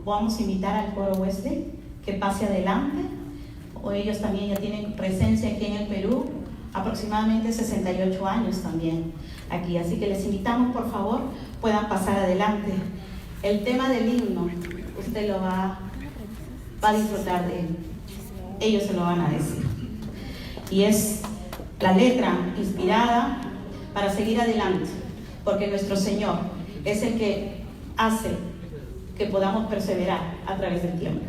vamos a invitar al coro Wesley que pase adelante. O ellos también ya tienen presencia aquí en el Perú, aproximadamente 68 años también aquí. Así que les invitamos, por favor, puedan pasar adelante. El tema del himno, usted lo va a disfrutar de él. Ellos se lo van a decir. Y es la letra inspirada para seguir adelante, porque nuestro Señor es el que hace que podamos perseverar a través del tiempo.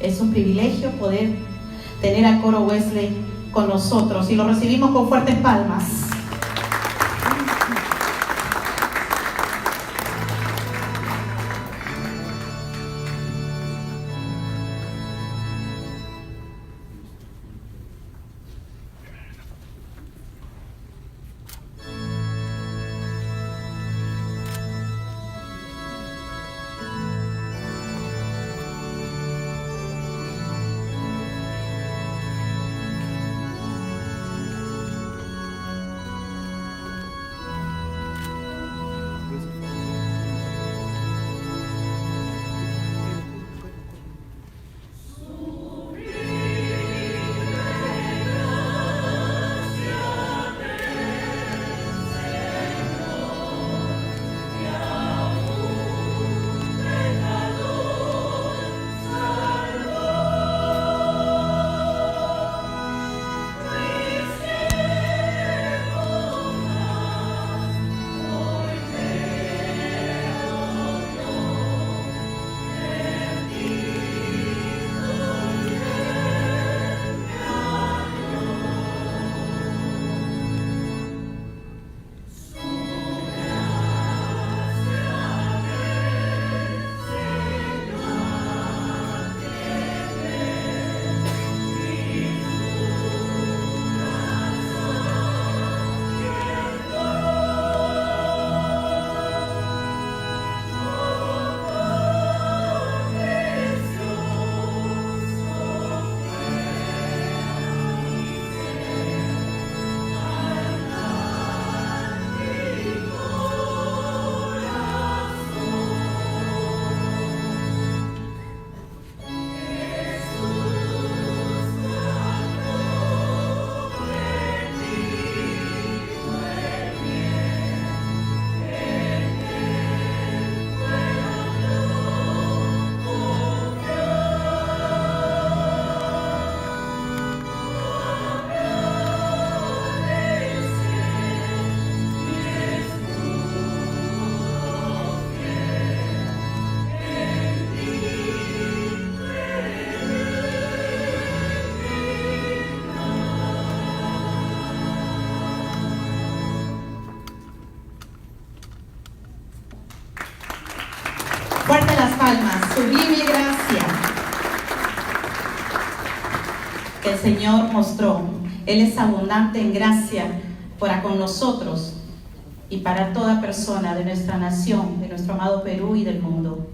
Es un privilegio poder tener al coro Wesley con nosotros y lo recibimos con fuertes palmas. Fuerte las palmas, sublime gracia que el Señor mostró. Él es abundante en gracia para con nosotros y para toda persona de nuestra nación, de nuestro amado Perú y del mundo.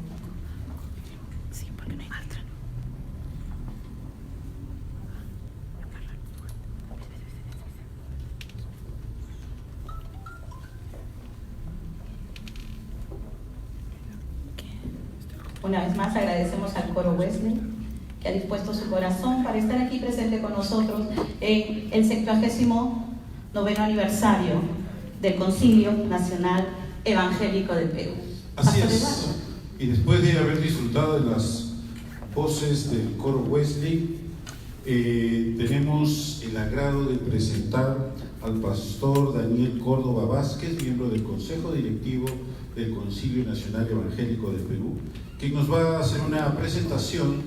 Una vez más agradecemos al coro Wesley que ha dispuesto su corazón para estar aquí presente con nosotros en el 79º aniversario del Concilio Nacional Evangélico del Perú. Así es. Y después de haber disfrutado de las voces del coro Wesley, tenemos el agrado de presentar al pastor Daniel Córdoba Vázquez, miembro del Consejo Directivo del Concilio Nacional Evangélico del Perú, quien nos va a hacer una presentación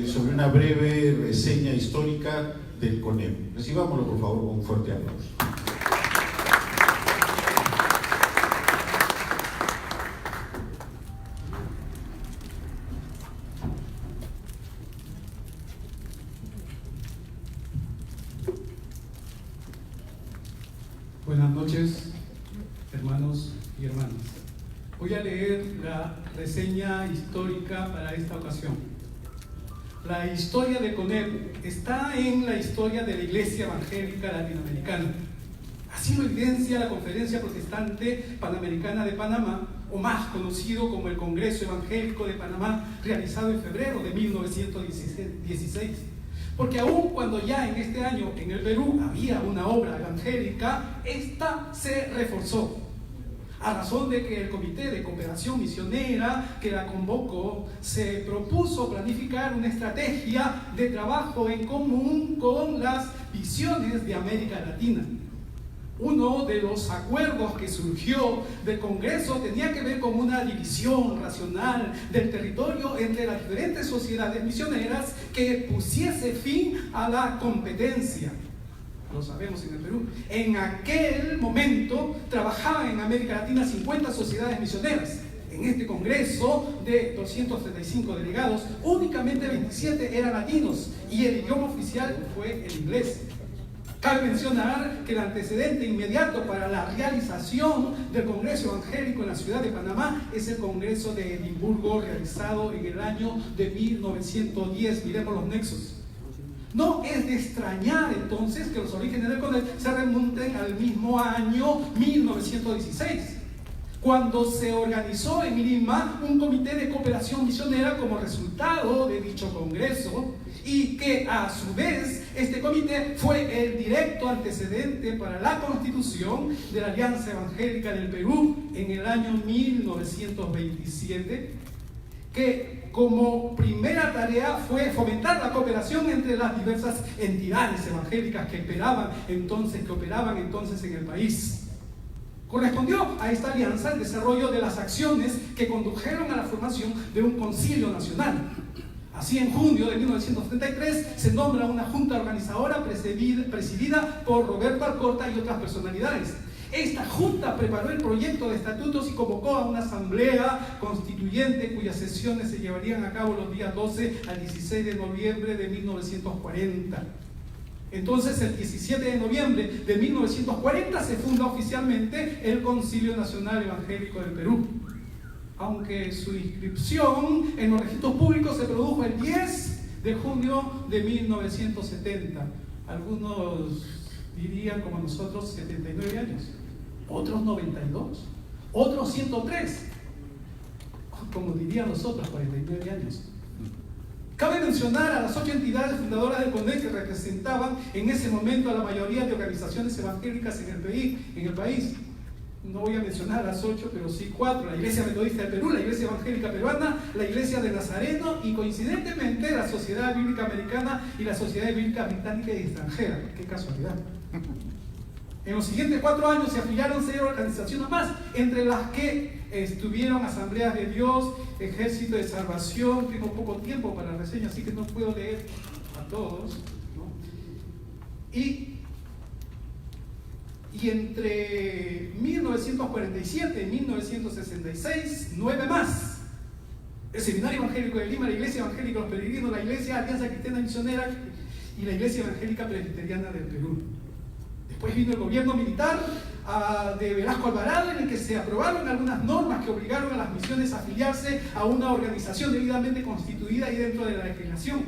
sobre una breve reseña histórica del CONEP. Recibámoslo por favor con un fuerte aplauso. Buenas noches, hermanos y hermanas. Voy a leer la reseña histórica para esta ocasión. La historia de CONEP está en la historia de la Iglesia Evangélica Latinoamericana. Así lo evidencia la Conferencia Protestante Panamericana de Panamá, o más conocido como el Congreso Evangélico de Panamá, realizado en febrero de 1916. Porque aun cuando ya en este año en el Perú había una obra evangélica, esta se reforzó, a razón de que el Comité de Cooperación Misionera que la convocó se propuso planificar una estrategia de trabajo en común con las visiones de América Latina. Uno de los acuerdos que surgió del Congreso tenía que ver con una división racional del territorio entre las diferentes sociedades misioneras que pusiese fin a la competencia. Lo sabemos en el Perú. En aquel momento trabajaban en América Latina 50 sociedades misioneras. En este Congreso de 235 delegados, únicamente 27 eran latinos y el idioma oficial fue el inglés. Cabe mencionar que el antecedente inmediato para la realización del Congreso Evangélico en la ciudad de Panamá es el Congreso de Edimburgo, realizado en el año de 1910. Miremos los nexos. No es de extrañar entonces que los orígenes del CONEP se remonten al mismo año 1916, cuando se organizó en Lima un comité de cooperación misionera como resultado de dicho congreso, y que a su vez este comité fue el directo antecedente para la constitución de la Alianza Evangélica del Perú en el año 1927, que como primera tarea fue fomentar la cooperación entre las diversas entidades evangélicas que operaban entonces en el país. Correspondió a esta alianza el desarrollo de las acciones que condujeron a la formación de un concilio nacional. Así, en junio de 1973 se nombra una junta organizadora presidida por Roberto Alcorta y otras personalidades. Esta junta preparó el proyecto de estatutos y convocó a una asamblea constituyente cuyas sesiones se llevarían a cabo los días 12 al 16 de noviembre de 1940. Entonces, el 17 de noviembre de 1940 se funda oficialmente el Concilio Nacional Evangélico del Perú, aunque su inscripción en los registros públicos se produjo el 10 de junio de 1970. Algunos dirían, como nosotros, 79 años, otros 92, otros 103, como dirían nosotros, 49 años. Cabe mencionar a las 8 entidades fundadoras del CONEP que representaban en ese momento a la mayoría de organizaciones evangélicas en el país. No voy a mencionar las 8, pero sí 4: la Iglesia Metodista del Perú, la Iglesia Evangélica Peruana, la Iglesia de Nazareno y, coincidentemente, la Sociedad Bíblica Americana y la Sociedad Bíblica Británica y Extranjera. ¡Qué casualidad! En los siguientes 4 años se afiliaron 6 organizaciones más, entre las que estuvieron Asambleas de Dios, Ejército de Salvación. Tengo poco tiempo para la reseña, así que no puedo leer a todos, ¿no? Y entre 1947 y 1966, 9 más. El Seminario Evangélico de Lima, la Iglesia Evangélica de los Peregrinos, la Iglesia Alianza Cristiana Misionera y la Iglesia Evangélica Presbiteriana del Perú. Después vino el gobierno militar de Velasco Alvarado, en el que se aprobaron algunas normas que obligaron a las misiones a afiliarse a una organización debidamente constituida y dentro de la legislación,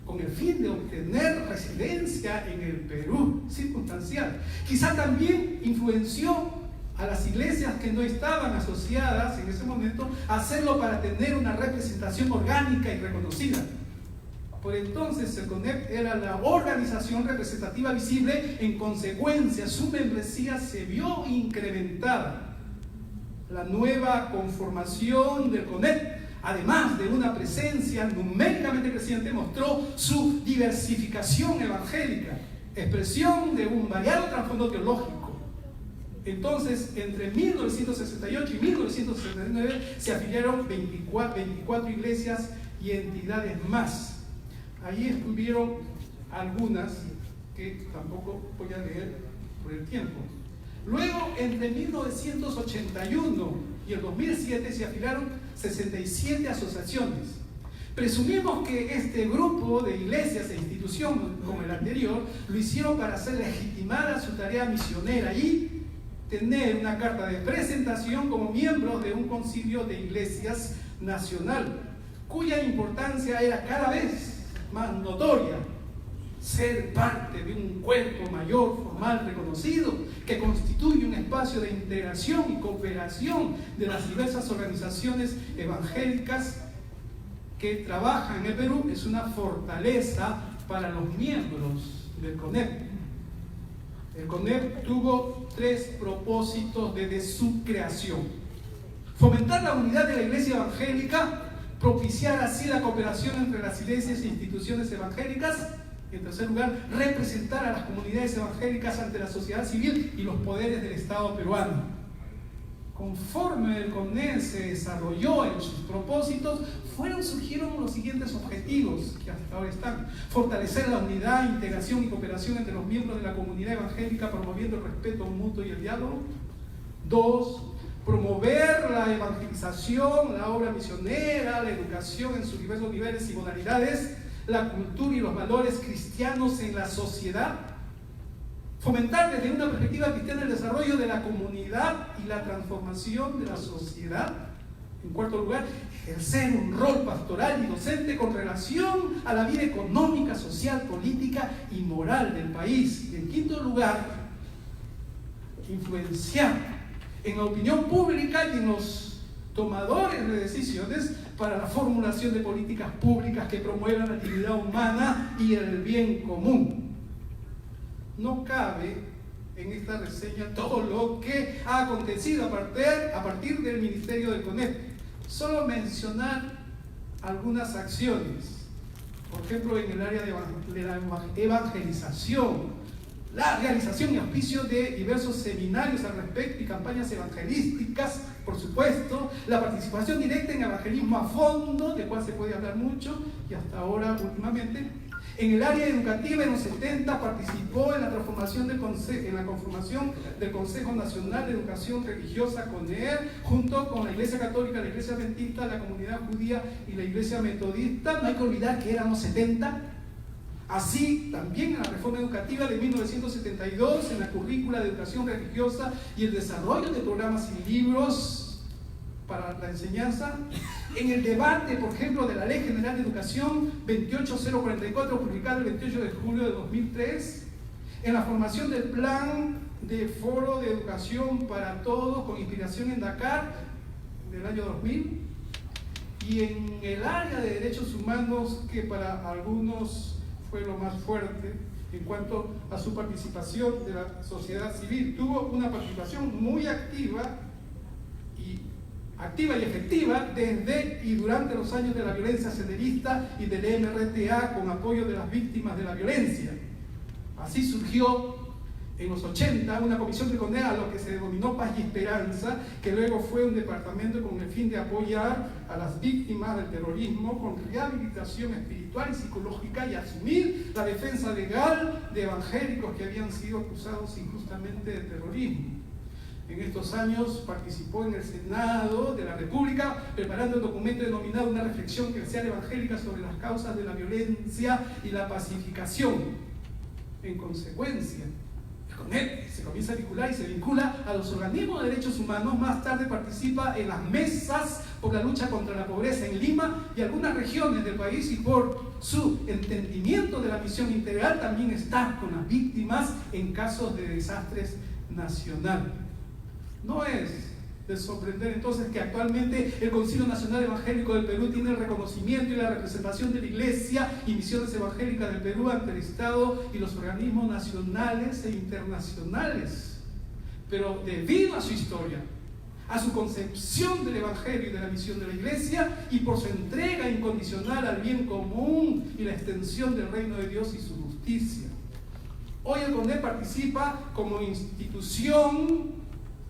con el fin de obtener residencia en el Perú, circunstancial. Quizá también influenció a las iglesias que no estaban asociadas en ese momento a hacerlo para tener una representación orgánica y reconocida. Por entonces el CONEP era la organización representativa visible, en consecuencia su membresía se vio incrementada. La nueva conformación del CONEP, además de una presencia numéricamente creciente, mostró su diversificación evangélica, expresión de un variado trasfondo teológico. Entonces, entre 1968 y 1969 se afiliaron 24 iglesias y entidades más. Ahí estuvieron algunas que tampoco voy a leer por el tiempo. Luego, entre 1981 y el 2007 se afiliaron 67 asociaciones. Presumimos que este grupo de iglesias e instituciones, como el anterior, lo hicieron para hacer legitimada su tarea misionera y tener una carta de presentación como miembros de un concilio de iglesias nacional, cuya importancia era cada vez más notoria. Ser parte de un cuerpo mayor, formal, reconocido, que constituye un espacio de integración y cooperación de las diversas organizaciones evangélicas que trabajan en el Perú, es una fortaleza para los miembros del CONEP. El CONEP tuvo 3 propósitos desde su creación: fomentar la unidad de la iglesia evangélica, propiciar así la cooperación entre las iglesias e instituciones evangélicas, y en tercer lugar, representar a las comunidades evangélicas ante la sociedad civil y los poderes del Estado peruano. Conforme el CONEP se desarrolló en sus propósitos, surgieron los siguientes objetivos que hasta ahora están: fortalecer la unidad, integración y cooperación entre los miembros de la comunidad evangélica, promoviendo el respeto mutuo y el diálogo. 2. Promover la evangelización, la obra misionera, la educación en sus diversos niveles y modalidades, la cultura y los valores cristianos en la sociedad. Fomentar desde una perspectiva cristiana el desarrollo de la comunidad y la transformación de la sociedad. En cuarto lugar, ejercer un rol pastoral y docente con relación a la vida económica, social, política y moral del país. Y en quinto lugar, influenciar en la opinión pública y en los tomadores de decisiones para la formulación de políticas públicas que promuevan la dignidad humana y el bien común. No cabe en esta reseña todo lo que ha acontecido a partir del ministerio del CONEP. Solo mencionar algunas acciones. Por ejemplo, en el área de la evangelización, la realización y auspicio de diversos seminarios al respecto y campañas evangelísticas, por supuesto, la participación directa en evangelismo a fondo, de cual se puede hablar mucho, y hasta ahora últimamente. En el área educativa, en los 70, participó en la conformación del Consejo Nacional de Educación Religiosa, CONER, junto con la Iglesia Católica, la Iglesia Adventista, la Comunidad Judía y la Iglesia Metodista. No hay que olvidar que eran los 70. Así, también en la reforma educativa de 1972, en la currícula de educación religiosa y el desarrollo de programas y libros para la enseñanza. En el debate, por ejemplo, de la Ley General de Educación 28044, publicada el 28 de julio de 2003, en la formación del Plan de Foro de Educación para Todos, con inspiración en Dakar, del año 2000, y en el área de derechos humanos, que para algunos fue lo más fuerte en cuanto a su participación de la sociedad civil. Tuvo una participación muy activa y efectiva desde y durante los años de la violencia senderista y del MRTA, con apoyo de las víctimas de la violencia. Así surgió en los 80 una comisión de CONEP a lo que se denominó Paz y Esperanza, que luego fue un departamento con el fin de apoyar a las víctimas del terrorismo con rehabilitación espiritual y psicológica y asumir la defensa legal de evangélicos que habían sido acusados injustamente de terrorismo. En estos años participó en el Senado de la República preparando un documento denominado Una reflexión eclesial evangélica sobre las causas de la violencia y la pacificación. En consecuencia, el CONEP se comienza a vincular y se vincula a los organismos de derechos humanos. Más tarde participa en las mesas por la lucha contra la pobreza en Lima y algunas regiones del país, y por su entendimiento de la misión integral también está con las víctimas en casos de desastres nacionales. No es de sorprender entonces que actualmente el Concilio Nacional Evangélico del Perú tiene el reconocimiento y la representación de la Iglesia y misiones evangélicas del Perú ante el Estado y los organismos nacionales e internacionales. Pero debido a su historia, a su concepción del Evangelio y de la misión de la Iglesia, y por su entrega incondicional al bien común y la extensión del reino de Dios y su justicia, hoy el CONEP participa como institución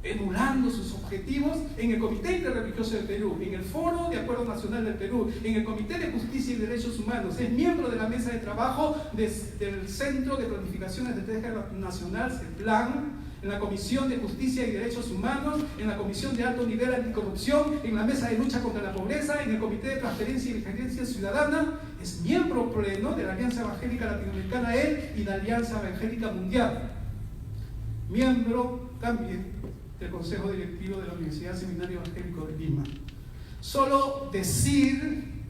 emulando sus objetivos en el Comité Interreligioso del Perú, en el Foro de Acuerdo Nacional del Perú, en el Comité de Justicia y Derechos Humanos. Es miembro de la mesa de trabajo del Centro de Planificación Estratégica Nacional, CEPLAN, en la Comisión de Justicia y Derechos Humanos, en la Comisión de Alto Nivel Anticorrupción, en la Mesa de Lucha contra la Pobreza, en el Comité de Transparencia y Vigilancia Ciudadana. Es miembro pleno de la Alianza Evangélica Latinoamericana y de la Alianza Evangélica Mundial. Miembro también del Consejo Directivo de la Universidad Seminario Evangélico de Lima. Solo decir,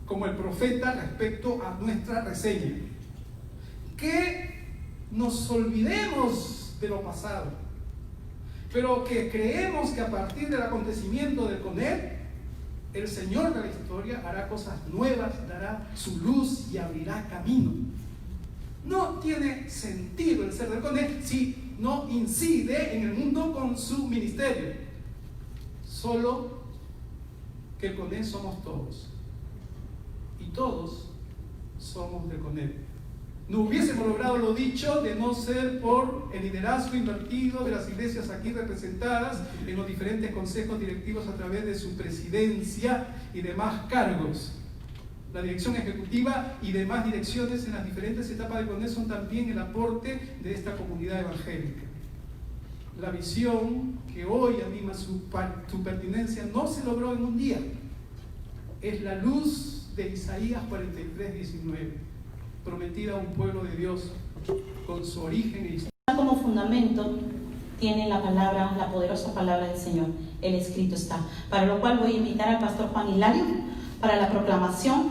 como el profeta, respecto a nuestra reseña, que nos olvidemos de lo pasado, pero que creemos que a partir del acontecimiento del CONEP, el Señor de la historia hará cosas nuevas, dará su luz y abrirá camino. No tiene sentido el ser del CONEP si no incide en el mundo con su ministerio. Solo que el CONEP somos todos, y todos somos del CONEP. No hubiésemos logrado lo dicho de no ser por el liderazgo invertido de las iglesias aquí representadas en los diferentes consejos directivos a través de su presidencia y demás cargos. La dirección ejecutiva y demás direcciones en las diferentes etapas del CONEP son también el aporte de esta comunidad evangélica. La visión que hoy anima su pertinencia no se logró en un día. Es la luz de Isaías 43:19. Prometida a un pueblo de Dios con su origen e historia. Como fundamento tiene la palabra, la poderosa palabra del Señor, el escrito está, para lo cual voy a invitar al pastor Juan Hilario para la proclamación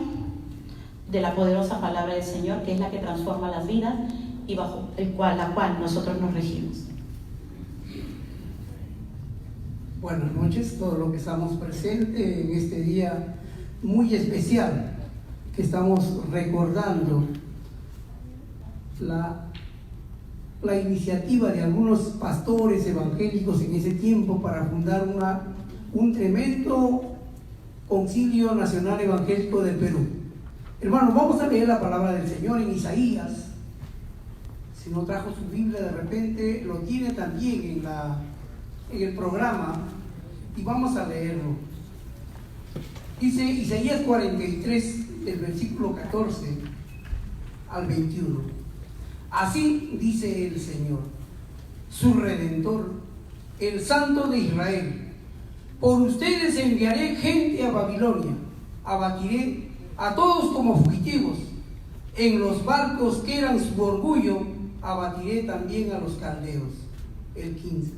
de la poderosa palabra del Señor, que es la que transforma las vidas y bajo la cual nosotros nos regimos. Buenas noches, todos los que estamos presentes en este día muy especial, que estamos recordando la iniciativa de algunos pastores evangélicos en ese tiempo para fundar un tremendo Concilio Nacional Evangélico del Perú. Hermanos, vamos a leer la palabra del Señor en Isaías. Si no trajo su Biblia, de repente lo tiene también en el programa, y vamos a leerlo. Dice Isaías 43, del versículo 14 al 21. Así dice el Señor, su Redentor, el Santo de Israel: por ustedes enviaré gente a Babilonia, abatiré a todos como fugitivos. En los barcos que eran su orgullo, abatiré también a los caldeos. El 15.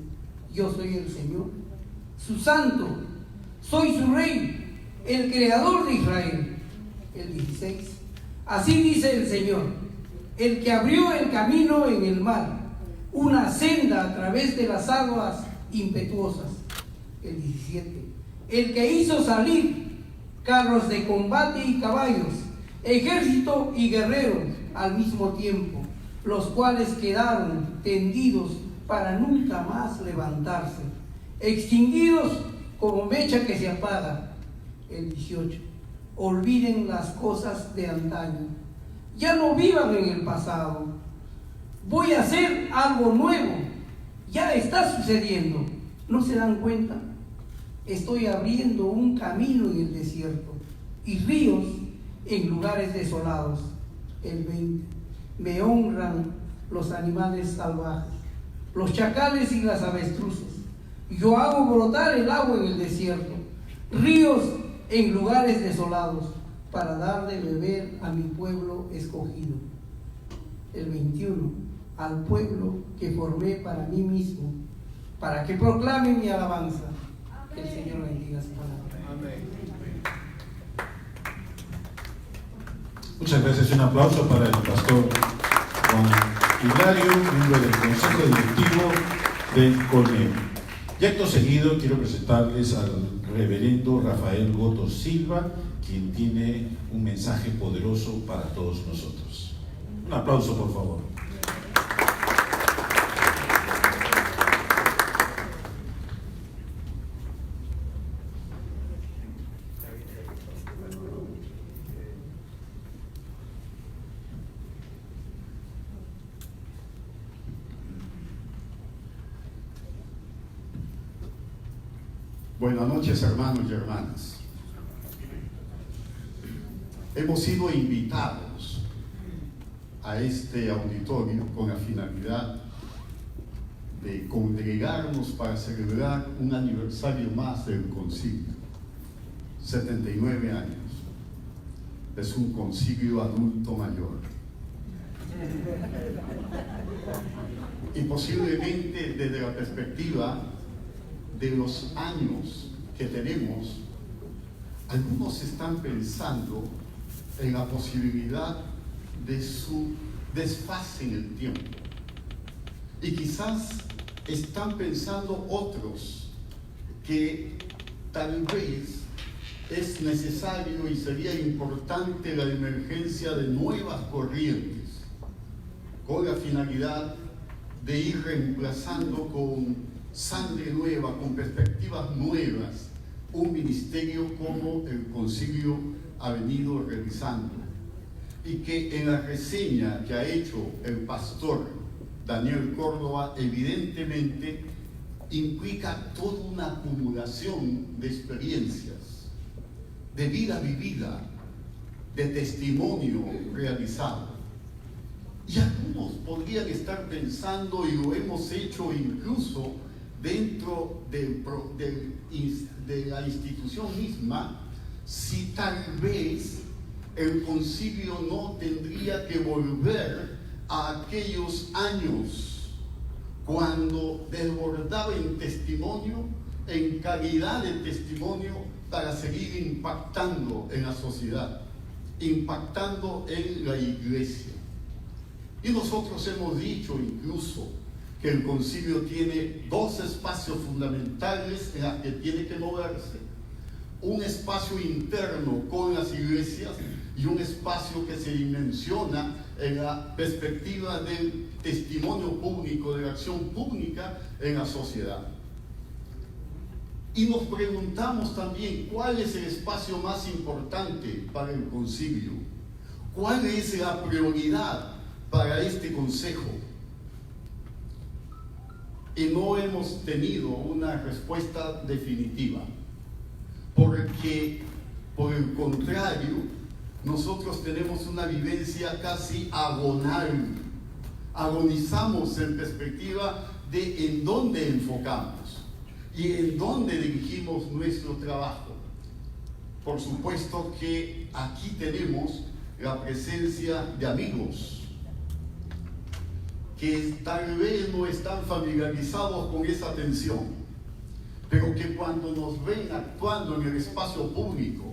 Yo soy el Señor, su Santo, soy su Rey, el Creador de Israel. El 16. Así dice el Señor, el que abrió el camino en el mar, una senda a través de las aguas impetuosas. El 17. El que hizo salir carros de combate y caballos, ejército y guerreros al mismo tiempo, los cuales quedaron tendidos para nunca más levantarse, extinguidos como mecha que se apaga. El 18. Olviden las cosas de antaño, ya no vivan en el pasado. Voy a hacer algo nuevo, ya está sucediendo. ¿No se dan cuenta? Estoy abriendo un camino en el desierto y ríos en lugares desolados. El 20. Me honran los animales salvajes, los chacales y las avestruces. Yo hago brotar el agua en el desierto, ríos en lugares desolados, para dar de beber a mi pueblo escogido. El 21. Al pueblo que formé para mí mismo, para que proclame mi alabanza. Que el Señor bendiga su palabra. Amén. Muchas gracias. Un aplauso para el pastor Juan Hilario, miembro del Consejo Directivo del CONEP. Y acto seguido quiero presentarles al reverendo Rafael Goto Silva, quien tiene un mensaje poderoso para todos nosotros. Un aplauso, por favor. Buenas noches, hermanos y hermanas. Hemos sido invitados a este auditorio con la finalidad de congregarnos para celebrar un aniversario más del concilio. 79 años. Es un concilio adulto mayor. Y posiblemente desde la perspectiva de los años que tenemos, algunos están pensando en la posibilidad de su desfase en el tiempo. Y quizás están pensando otros que tal vez es necesario y sería importante la emergencia de nuevas corrientes con la finalidad de ir reemplazando con sangre nueva, con perspectivas nuevas, un ministerio como el concilio ha venido realizando, y que en la reseña que ha hecho el pastor Daniel Córdoba evidentemente implica toda una acumulación de experiencias, de vida vivida, de testimonio realizado. Y algunos podrían estar pensando, y lo hemos hecho incluso dentro de la institución misma, si tal vez el concilio no tendría que volver a aquellos años cuando desbordaba en testimonio, en calidad de testimonio, para seguir impactando en la sociedad, impactando en la iglesia. Y nosotros hemos dicho incluso que el concilio tiene dos espacios fundamentales en los que tiene que moverse: un espacio interno con las iglesias y un espacio que se dimensiona en la perspectiva del testimonio público, de la acción pública en la sociedad. Y nos preguntamos también, ¿cuál es el espacio más importante para el concilio? ¿Cuál es la prioridad para este consejo? Y no hemos tenido una respuesta definitiva, porque por el contrario, nosotros tenemos una vivencia casi agonal. Agonizamos en perspectiva de en dónde enfocamos y en dónde dirigimos nuestro trabajo. Por supuesto que aquí tenemos la presencia de amigos que tal vez no están familiarizados con esa tensión, pero que cuando nos ven actuando en el espacio público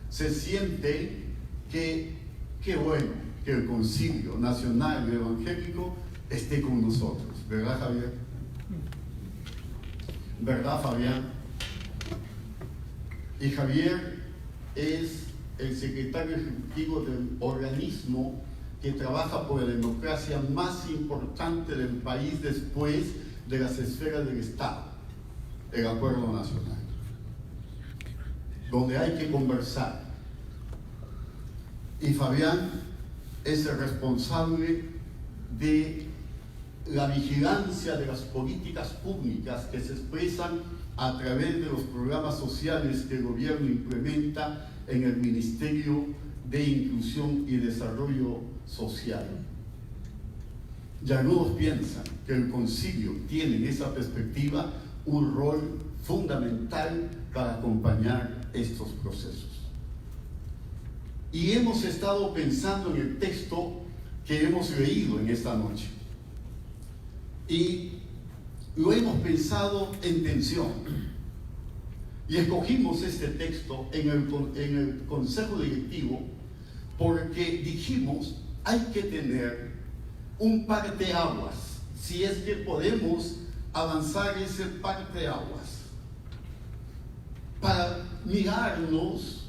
se siente que qué bueno que el Concilio Nacional Evangélico esté con nosotros, ¿verdad, Javier? ¿Verdad, Fabián? Y Javier es el secretario ejecutivo del organismo que trabaja por la democracia más importante del país después de las esferas del Estado, el Acuerdo Nacional, donde hay que conversar. Y Fabián es el responsable de la vigilancia de las políticas públicas que se expresan a través de los programas sociales que el gobierno implementa en el Ministerio de Inclusión y Desarrollo Social. Y algunos piensan que el concilio tiene en esa perspectiva un rol fundamental para acompañar estos procesos. Y hemos estado pensando en el texto que hemos leído en esta noche. Y lo hemos pensado en tensión. Y escogimos este texto en el Consejo Directivo porque dijimos, hay que tener un parteaguas, si es que podemos avanzar ese parteaguas, para mirarnos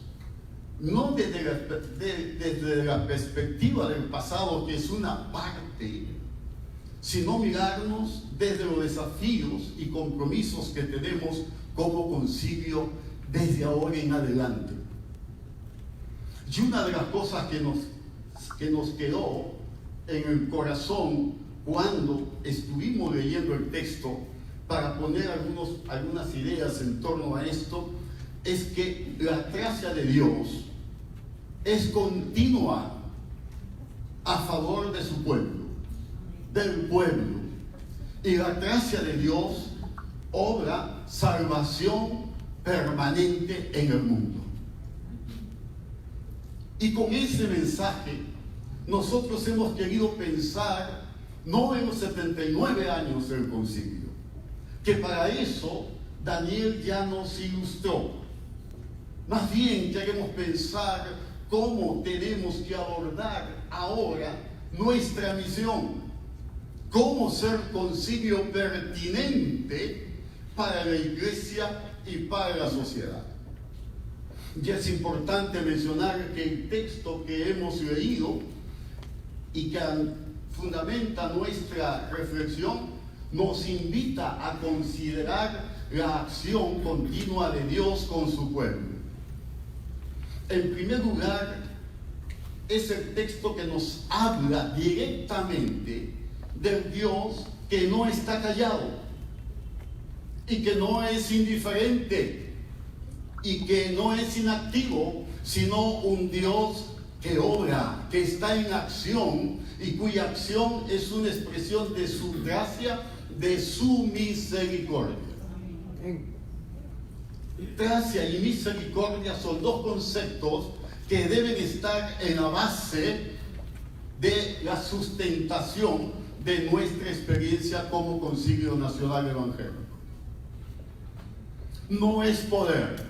no desde la perspectiva del pasado, que es una parte, sino mirarnos desde los desafíos y compromisos que tenemos como concilio desde ahora en adelante. Y una de las cosas que nos quedó en el corazón cuando estuvimos leyendo el texto para poner algunas ideas en torno a esto, es que la gracia de Dios es continua a favor de su pueblo, del pueblo. Y la gracia de Dios obra salvación permanente en el mundo. Y con ese mensaje nosotros hemos querido pensar no en los 79 años del concilio, que para eso Daniel ya nos ilustró. Más bien queremos pensar cómo tenemos que abordar ahora nuestra misión, cómo ser concilio pertinente para la iglesia y para la sociedad. Y es importante mencionar que el texto que hemos leído y que fundamenta nuestra reflexión nos invita a considerar la acción continua de Dios con su pueblo. En primer lugar, es el texto que nos habla directamente del Dios que no está callado y que no es indiferente y que no es inactivo, sino un Dios que obra, que está en acción y cuya acción es una expresión de su gracia, de su misericordia. Gracia y misericordia son dos conceptos que deben estar en la base de la sustentación de nuestra experiencia como Concilio Nacional Evangélico. No es poder,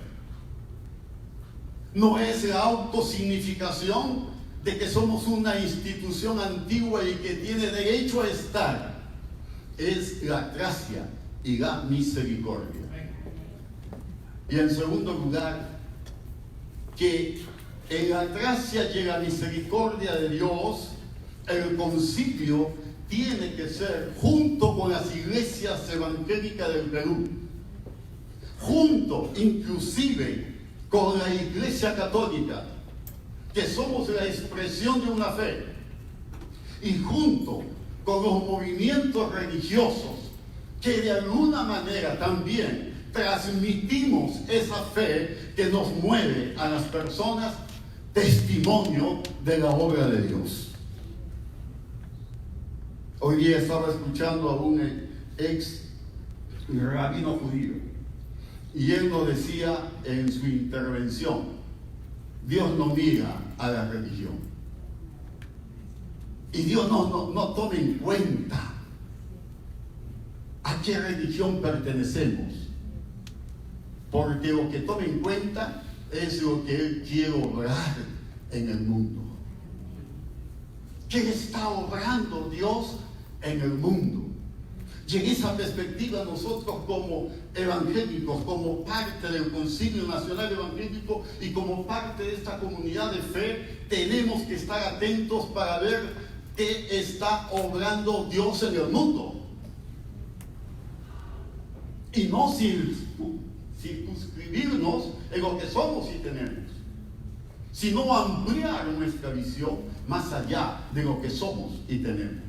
no es la autosignificación de que somos una institución antigua y que tiene derecho a estar. Es la gracia y la misericordia. Y en segundo lugar, que en la gracia y en la misericordia de Dios, el concilio tiene que ser, junto con las iglesias evangélicas del Perú, junto inclusive con la Iglesia Católica, que somos la expresión de una fe, y junto con los movimientos religiosos que de alguna manera también transmitimos esa fe que nos mueve a las personas, testimonio de la obra de Dios. Hoy día estaba escuchando a un ex rabino judío y él nos decía en su intervención: Dios no mira a la religión y Dios no toma en cuenta a qué religión pertenecemos, porque lo que toma en cuenta es lo que Él quiere obrar en el mundo. ¿Qué está obrando Dios en el mundo? Y en esa perspectiva nosotros como evangélicos, como parte del Concilio Nacional Evangélico y como parte de esta comunidad de fe, tenemos que estar atentos para ver qué está obrando Dios en el mundo. Y no circunscribirnos en lo que somos y tenemos, sino ampliar nuestra visión más allá de lo que somos y tenemos.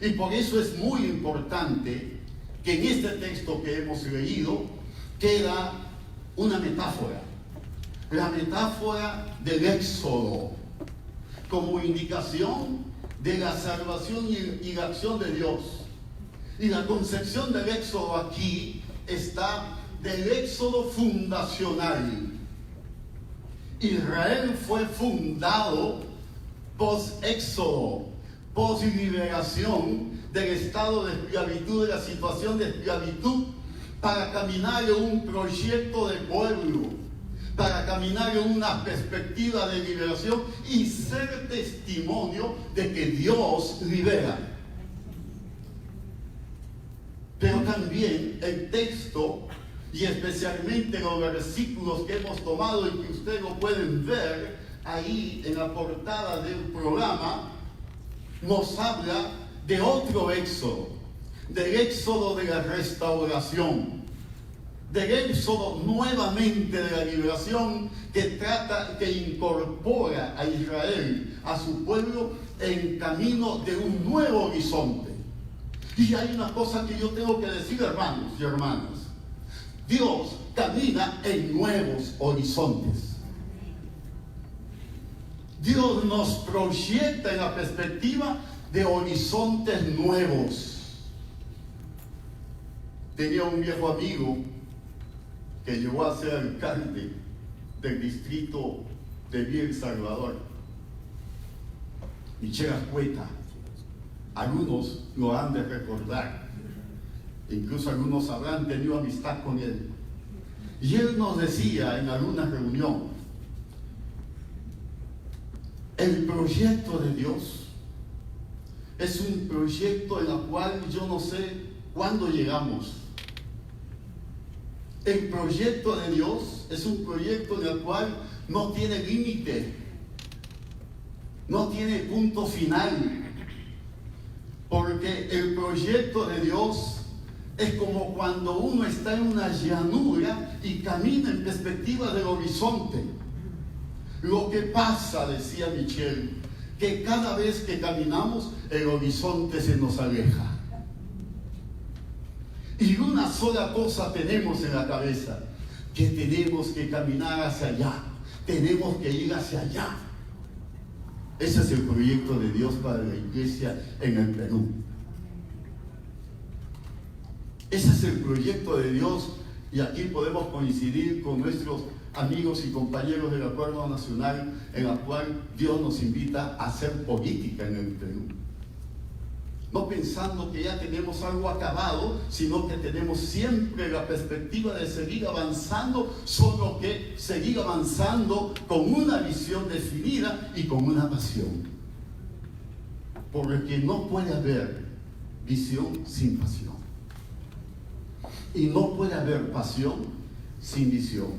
Y por eso es muy importante que en este texto que hemos leído queda una metáfora, la metáfora del Éxodo, como indicación de la salvación y la acción de Dios. Y la concepción del Éxodo aquí está del Éxodo fundacional. Israel fue fundado post-Éxodo, post-liberación del estado de esclavitud, de la situación de esclavitud, para caminar en un proyecto de pueblo, para caminar en una perspectiva de liberación y ser testimonio de que Dios libera. Pero también el texto, y especialmente los versículos que hemos tomado y que ustedes lo pueden ver ahí en la portada del programa, nos habla de otro éxodo, del éxodo de la restauración, del éxodo nuevamente de la liberación que incorpora a Israel, a su pueblo, en camino de un nuevo horizonte. Y hay una cosa que yo tengo que decir, hermanos y hermanas. Dios camina en nuevos horizontes. Dios nos proyecta en la perspectiva de horizontes nuevos. Tenía un viejo amigo que llegó a ser alcalde del distrito de Villa El Salvador, Michel Ascueta. Algunos lo han de recordar, incluso algunos habrán tenido amistad con él. Y él nos decía en alguna reunión: el proyecto de Dios es un proyecto en el cual yo no sé cuándo llegamos. El proyecto de Dios es un proyecto en el cual no tiene límite, no tiene punto final, porque el proyecto de Dios es como cuando uno está en una llanura y camina en perspectiva del horizonte. Lo que pasa, decía Michel, que cada vez que caminamos el horizonte se nos aleja. Y una sola cosa tenemos en la cabeza: que tenemos que caminar hacia allá, tenemos que ir hacia allá. Ese es el proyecto de Dios para la iglesia en el Perú. Ese es el proyecto de Dios, y aquí podemos coincidir con nuestros amigos y compañeros del Acuerdo Nacional, en la cual Dios nos invita a hacer política en el Perú. No pensando que ya tenemos algo acabado, sino que tenemos siempre la perspectiva de seguir avanzando, solo que seguir avanzando con una visión definida y con una pasión. Porque no puede haber visión sin pasión. Y no puede haber pasión sin visión.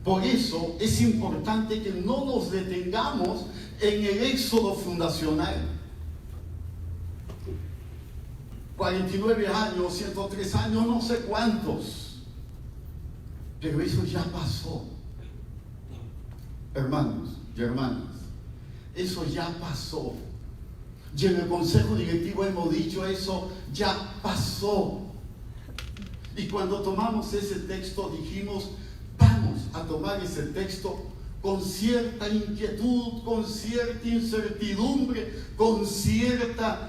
Por eso es importante que no nos detengamos en el éxodo fundacional. 49 años, 103 años, no sé cuántos. Pero eso ya pasó. Hermanos y hermanas, eso ya pasó. Y en el Consejo Directivo hemos dicho: eso ya pasó. Y cuando tomamos ese texto dijimos: vamos a tomar ese texto con cierta inquietud, con cierta incertidumbre, con cierta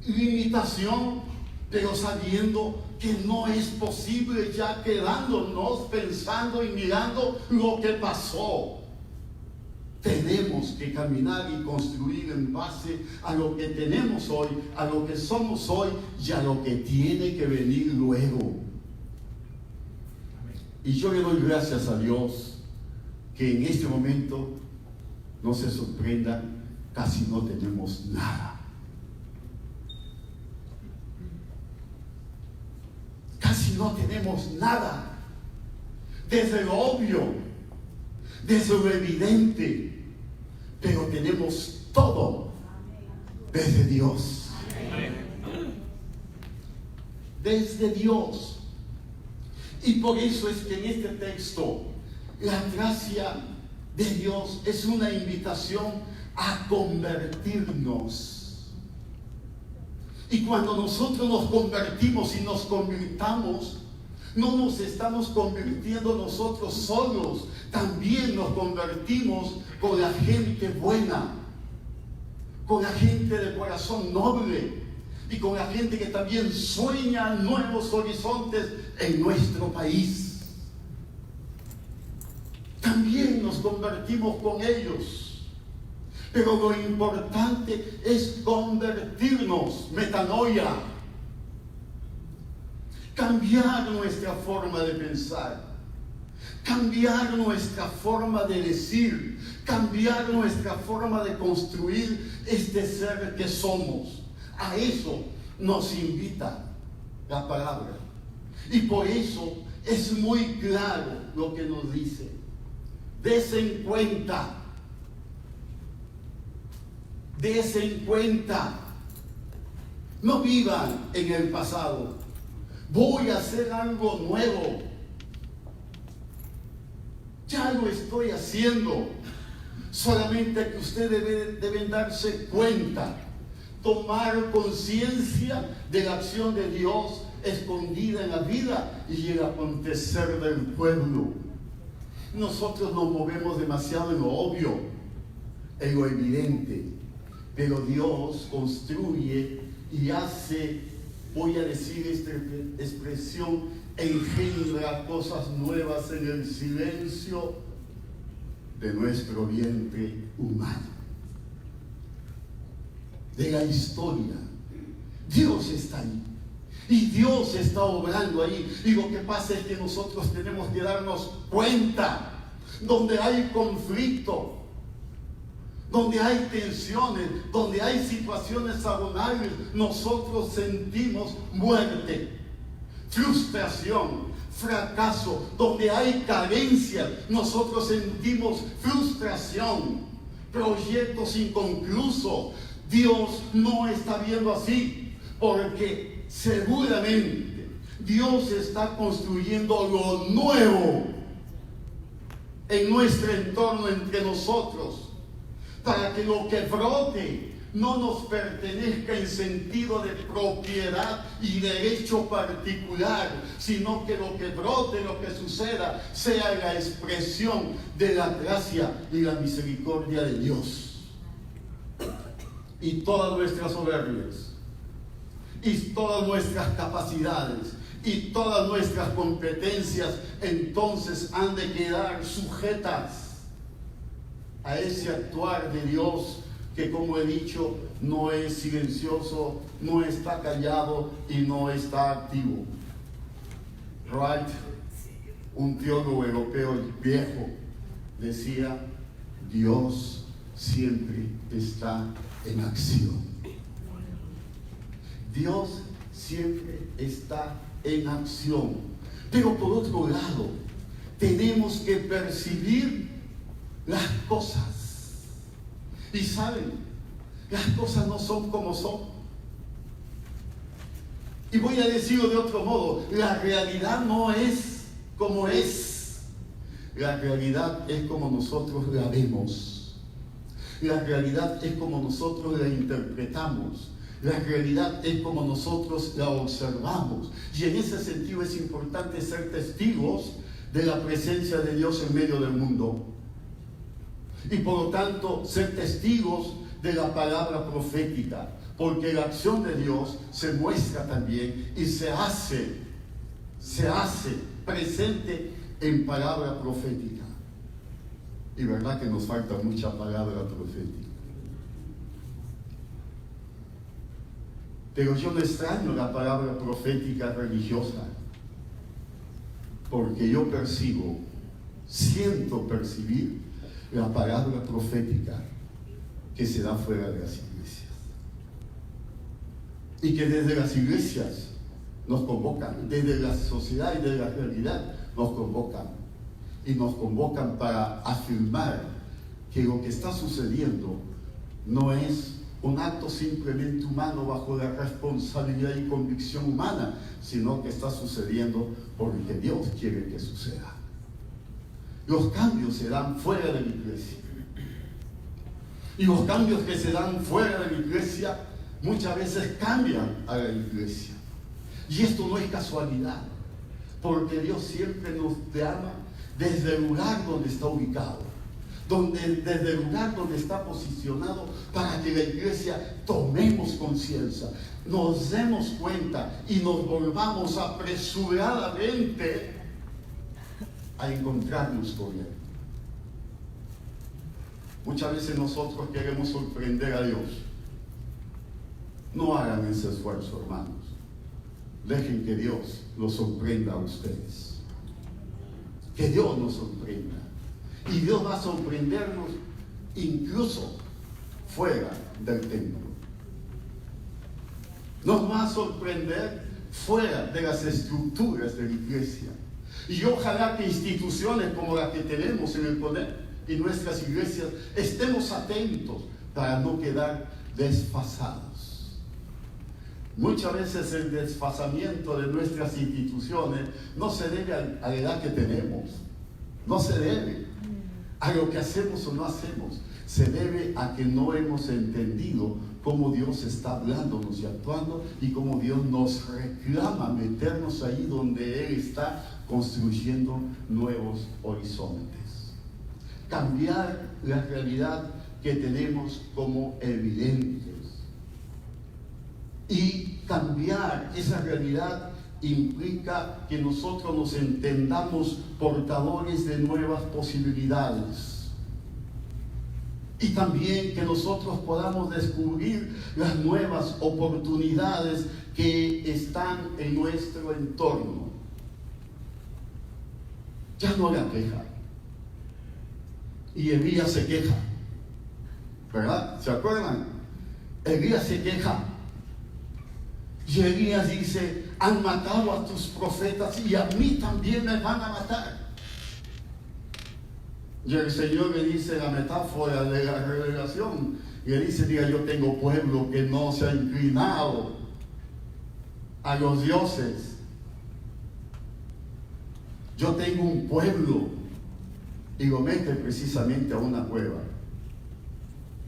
limitación, pero sabiendo que no es posible ya quedándonos pensando y mirando lo que pasó. Tenemos que caminar y construir en base a lo que tenemos hoy, a lo que somos hoy y a lo que tiene que venir luego. Y yo le doy gracias a Dios que en este momento, no se sorprendan, casi no tenemos nada. Casi no tenemos nada. Desde lo obvio, desde lo evidente, pero tenemos todo desde Dios. Desde Dios. Y por eso es que en este texto la gracia de Dios es una invitación a convertirnos. Y cuando nosotros nos convertimos y nos convirtamos, no nos estamos convirtiendo nosotros solos, también nos convertimos con la gente buena, con la gente de corazón noble y con la gente que también sueña nuevos horizontes en nuestro país. También nos convertimos con ellos. Pero lo importante es convertirnos, metanoia, cambiar nuestra forma de pensar, cambiar nuestra forma de decir, cambiar nuestra forma de construir este ser que somos. A eso nos invita la palabra. Y por eso es muy claro lo que nos dice: desen cuenta. Desen cuenta. No vivan en el pasado. Voy a hacer algo nuevo. Ya lo estoy haciendo. Solamente que ustedes deben darse cuenta tomar conciencia de la acción de Dios escondida en la vida y el acontecer del pueblo. Nosotros nos movemos demasiado en lo obvio, en lo evidente, pero Dios construye y hace, voy a decir esta expresión, engendra cosas nuevas en el silencio de nuestro vientre humano, de la historia. Dios está ahí y Dios está obrando ahí, y lo que pasa es que nosotros tenemos que darnos cuenta. Donde hay conflicto, donde hay tensiones, donde hay situaciones favorables, nosotros sentimos muerte, frustración, fracaso. Donde hay carencias, nosotros sentimos frustración, proyectos inconclusos. Dios no está viendo así, porque seguramente Dios está construyendo lo nuevo en nuestro entorno, entre nosotros, para que lo que brote no nos pertenezca en sentido de propiedad y derecho particular, sino que lo que brote, lo que suceda, sea la expresión de la gracia y la misericordia de Dios. Y todas nuestras soberbias, y todas nuestras capacidades, y todas nuestras competencias, entonces han de quedar sujetas a ese actuar de Dios, que, como he dicho, no es silencioso, no está callado y no está activo. Wright, un teólogo europeo viejo, decía: Dios siempre está en acción. Dios siempre está en acción. Pero por otro lado, tenemos que percibir las cosas. Y saben, las cosas no son como son. Y voy a decirlo de otro modo: la realidad no es como es. La realidad es como nosotros la vemos. La realidad es como nosotros la interpretamos. La realidad es como nosotros la observamos. Y en ese sentido es importante ser testigos de la presencia de Dios en medio del mundo. Y por lo tanto, ser testigos de la palabra profética. Porque la acción de Dios se muestra también y se hace presente en palabra profética. Y verdad que nos falta mucha palabra profética. Pero yo no extraño la palabra profética religiosa, porque yo siento percibir la palabra profética que se da fuera de las iglesias. Y que desde las iglesias nos convocan, desde la sociedad y de la realidad nos convocan. Y nos convocan para afirmar que lo que está sucediendo no es un acto simplemente humano bajo la responsabilidad y convicción humana, sino que está sucediendo porque Dios quiere que suceda. Los cambios se dan fuera de la iglesia. Y los cambios que se dan fuera de la iglesia muchas veces cambian a la iglesia. Y esto no es casualidad, porque Dios siempre nos llama desde el lugar donde está ubicado, desde el lugar donde está posicionado, para que la iglesia tomemos conciencia, nos demos cuenta y nos volvamos apresuradamente a encontrarnos con Él. Muchas veces nosotros queremos sorprender a Dios. No hagan ese esfuerzo, hermanos. Dejen que Dios los sorprenda a ustedes. Que Dios nos sorprenda. Y Dios va a sorprendernos incluso fuera del templo. Nos va a sorprender fuera de las estructuras de la iglesia. Y ojalá que instituciones como la que tenemos en el poder y nuestras iglesias estemos atentos para no quedar desfasados. Muchas veces el desfasamiento de nuestras instituciones no se debe a la edad que tenemos. No se debe. a lo que hacemos o no hacemos, se debe a que no hemos entendido cómo Dios está hablándonos y actuando, y cómo Dios nos reclama meternos ahí donde Él está construyendo nuevos horizontes. Cambiar la realidad que tenemos como evidentes. Y cambiar esa realidad implica que nosotros nos entendamos portadores de nuevas posibilidades. Y también que nosotros podamos descubrir las nuevas oportunidades que están en nuestro entorno. Ya no la queja. Y Elías se queja, ¿verdad? ¿Se acuerdan? Elías se queja. Y Elías dice: han matado a tus profetas y a mí también me van a matar. Y el Señor le dice la metáfora de la revelación, y le dice: diga, yo tengo pueblo que no se ha inclinado a los dioses. Yo tengo un pueblo, y lo mete precisamente a una cueva.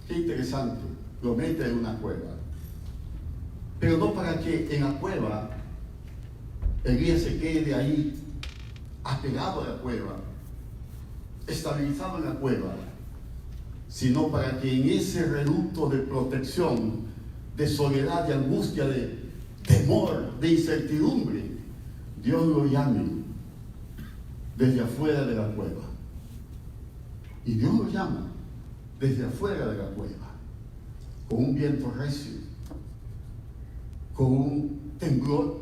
Qué interesante, lo mete en una cueva. Pero no para que en la cueva Elías se quede ahí, apegado a la cueva, estabilizado en la cueva, sino para que en ese reducto de protección, de soledad, de angustia, de temor, de incertidumbre, Dios lo llame desde afuera de la cueva. Y Dios lo llama desde afuera de la cueva, con un viento recio, con un temblor,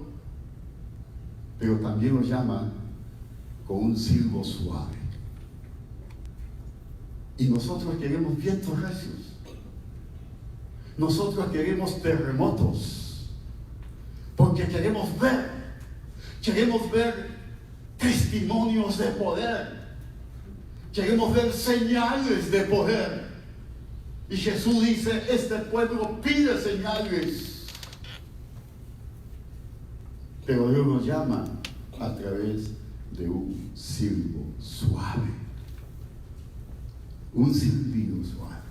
pero también lo llama con un silbo suave. Y nosotros queremos vientos recios, nosotros queremos terremotos, porque queremos ver testimonios de poder, queremos ver señales de poder. Y Jesús dice: este pueblo pide señales. Pero Dios nos llama a través de un silbo suave, un silbido suave.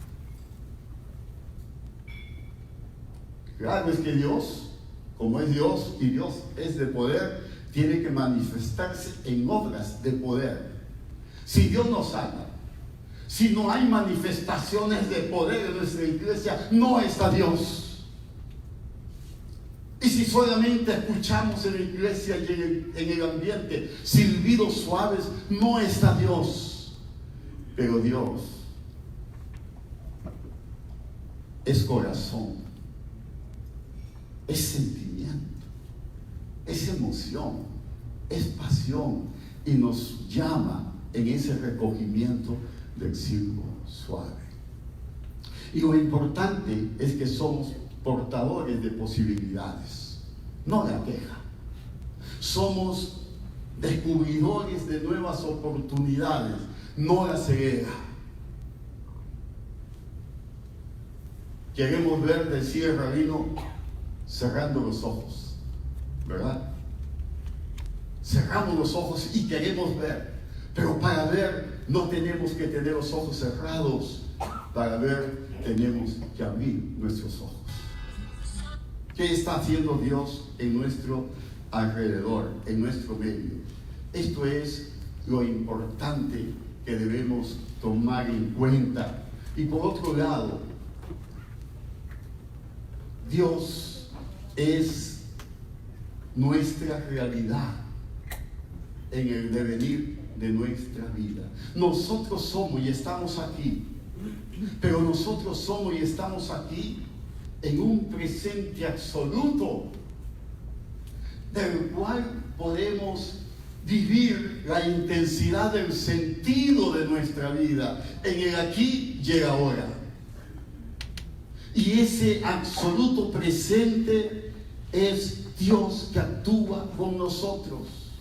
Claro, es que Dios, como es Dios y Dios es de poder, tiene que manifestarse en obras de poder. Si Dios nos habla, si no hay manifestaciones de poder en nuestra iglesia, no está Dios. Y si solamente escuchamos en la iglesia y en el ambiente silbidos suaves, no está Dios. Pero Dios es corazón, es sentimiento, es emoción, es pasión, y nos llama en ese recogimiento del silbo suave. Y lo importante es que somos portadores de posibilidades, no la queja. Somos descubridores de nuevas oportunidades, no la ceguera. Queremos ver, decía el rabino, cerrando los ojos, ¿verdad? Cerramos los ojos y queremos ver, pero para ver no tenemos que tener los ojos cerrados. Para ver tenemos que abrir nuestros ojos. ¿Qué está haciendo Dios en nuestro alrededor, en nuestro medio? Esto es lo importante que debemos tomar en cuenta. Y por otro lado, Dios es nuestra realidad en el devenir de nuestra vida. Nosotros somos y estamos aquí, pero nosotros somos y estamos aquí en un presente absoluto, del cual podemos vivir la intensidad del sentido de nuestra vida, en el aquí y el ahora. Y ese absoluto presente es Dios que actúa con nosotros.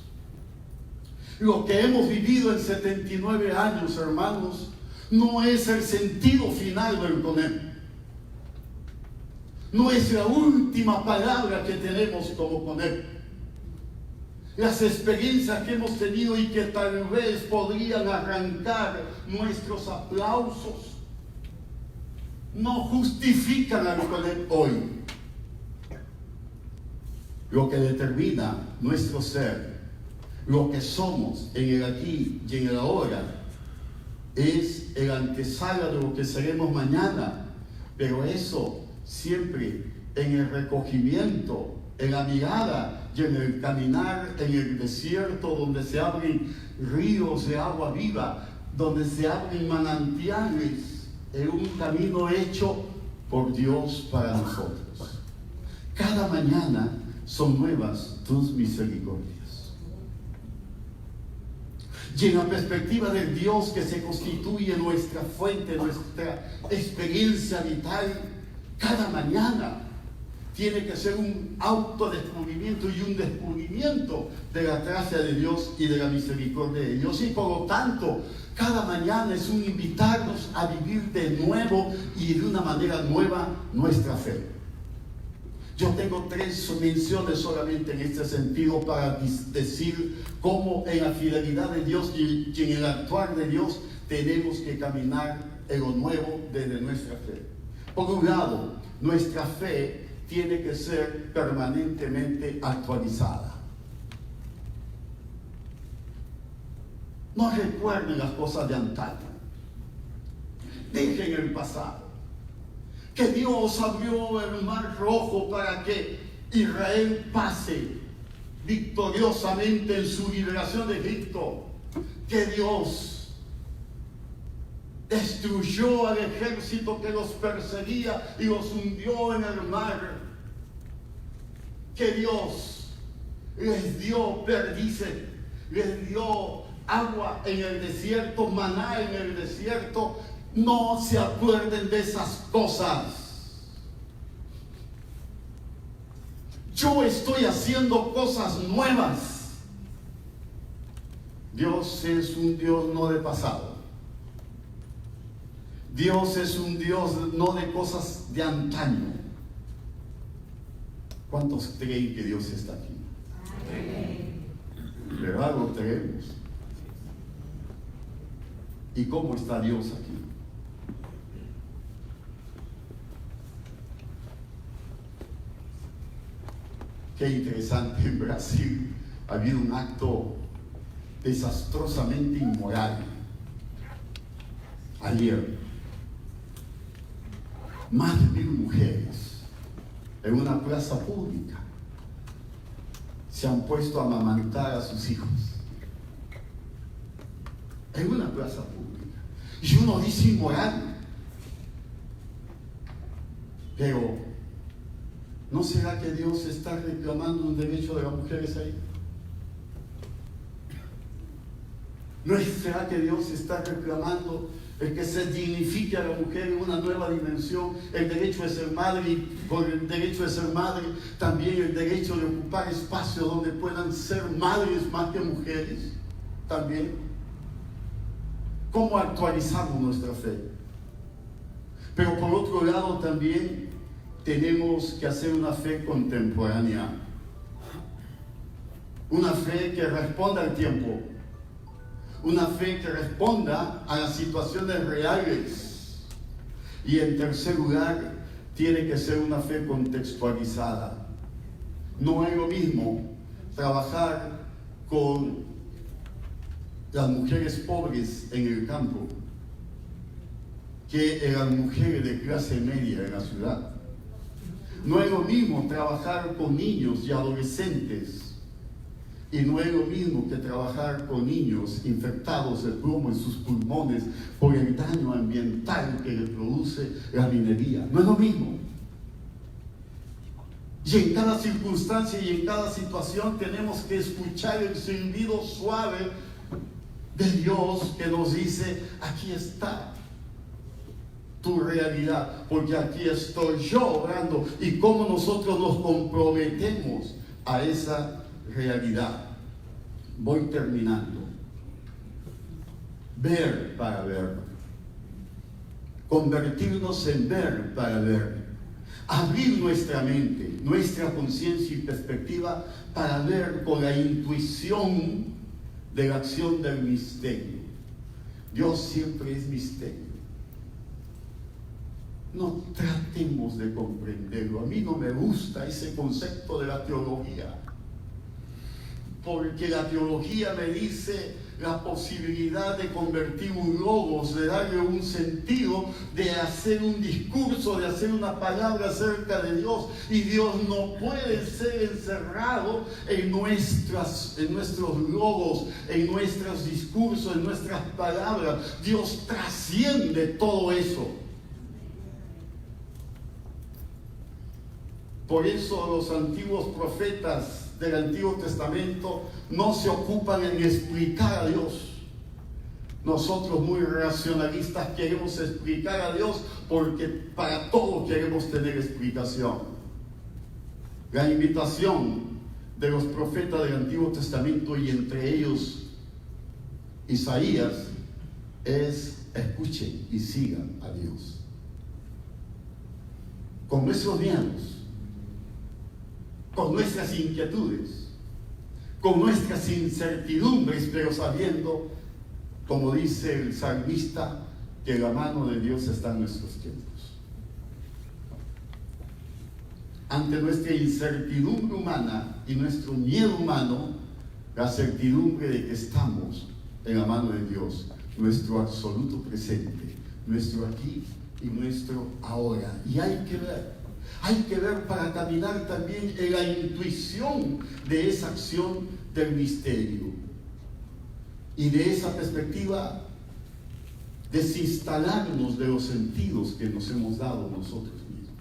Lo que hemos vivido en 79 años, hermanos, no es el sentido final del Conem. No es la última palabra que tenemos como Conem. las experiencias que hemos tenido y que tal vez podrían arrancar nuestros aplausos, no justifican al Coneb hoy. Lo que determina nuestro ser, lo que somos en el aquí y en el ahora, es el antesala de lo que seremos mañana. Pero eso siempre en el recogimiento, en la mirada y en el caminar en el desierto, donde se abren ríos de agua viva, donde se abren manantiales, en un camino hecho por Dios para nosotros. Cada mañana son nuevas tus misericordias. Y en la perspectiva del Dios que se constituye nuestra fuente, nuestra experiencia vital, cada mañana tiene que ser un autodescubrimiento y un descubrimiento de la gracia de Dios y de la misericordia de Dios. Y por lo tanto, cada mañana es un invitarnos a vivir de nuevo y de una manera nueva nuestra fe. Yo tengo 3 menciones solamente en este sentido para decir cómo en la fidelidad de Dios y en el actuar de Dios tenemos que caminar en lo nuevo desde nuestra fe. Por un lado, nuestra fe tiene que ser permanentemente actualizada. No recuerden las cosas de antaño. Dejen el pasado. Que Dios abrió el mar rojo para que Israel pase victoriosamente en su liberación de Egipto. Que Dios destruyó al ejército que los perseguía y los hundió en el mar. Que Dios les dio perdices, les dio agua en el desierto, maná en el desierto. No se acuerden de esas cosas. Yo estoy haciendo cosas nuevas. Dios es un Dios no de pasado. Dios es un Dios no de cosas de antaño. ¿Cuántos creen que Dios está aquí? ¿Verdad? Lo creemos. ¿Y cómo está Dios aquí? Qué interesante, en Brasil ha habido un acto desastrosamente inmoral. Ayer, más de 1000 mujeres en una plaza pública se han puesto a amamantar a sus hijos. En una plaza pública. Y uno dice inmoral. Pero ¿no será que Dios está reclamando un derecho de las mujeres ahí? ¿No será que Dios está reclamando el que se dignifique a la mujer en una nueva dimensión? El derecho de ser madre, y por el derecho de ser madre también el derecho de ocupar espacios donde puedan ser madres más que mujeres también. ¿Cómo actualizamos nuestra fe? Pero por otro lado también tenemos que hacer una fe contemporánea, una fe que responda al tiempo, una fe que responda a las situaciones reales. Y en tercer lugar, tiene que ser una fe contextualizada. No es lo mismo trabajar con las mujeres pobres en el campo que en las mujeres de clase media en la ciudad. No es lo mismo trabajar con niños y adolescentes, y no es lo mismo que trabajar con niños infectados de plomo en sus pulmones por el daño ambiental que le produce la minería. No es lo mismo. Y en cada circunstancia y en cada situación tenemos que escuchar el silbido suave de Dios que nos dice: aquí está tu realidad, porque aquí estoy yo obrando. Y cómo nosotros nos comprometemos a esa realidad. Voy terminando. Ver para ver. Convertirnos en ver para ver. abrir nuestra mente, nuestra conciencia y perspectiva para ver con la intuición de la acción del misterio. Dios siempre es misterio. No tratemos de comprenderlo. A mí no me gusta ese concepto de la teología, porque la teología me dice la posibilidad de convertir un logos, de darle un sentido, de hacer un discurso, de hacer una palabra acerca de Dios. Y Dios no puede ser encerrado en nuestros logos, en nuestros discursos, en nuestras palabras. Dios trasciende todo eso. Por eso los antiguos profetas del Antiguo Testamento no se ocupan en explicar a Dios. Nosotros muy racionalistas queremos explicar a Dios porque para todo queremos tener explicación. La invitación de los profetas del Antiguo Testamento, y entre ellos Isaías, es: escuchen y sigan a Dios. Con nuestros miedos, con nuestras inquietudes, con nuestras incertidumbres, pero sabiendo, como dice el salmista, que la mano de Dios está en nuestros tiempos. Ante nuestra incertidumbre humana y nuestro miedo humano, la certidumbre de que estamos en la mano de Dios, nuestro absoluto presente, nuestro aquí y nuestro ahora. Y hay que ver para caminar también en la intuición de esa acción del misterio. Y de esa perspectiva, desinstalarnos de los sentidos que nos hemos dado nosotros mismos.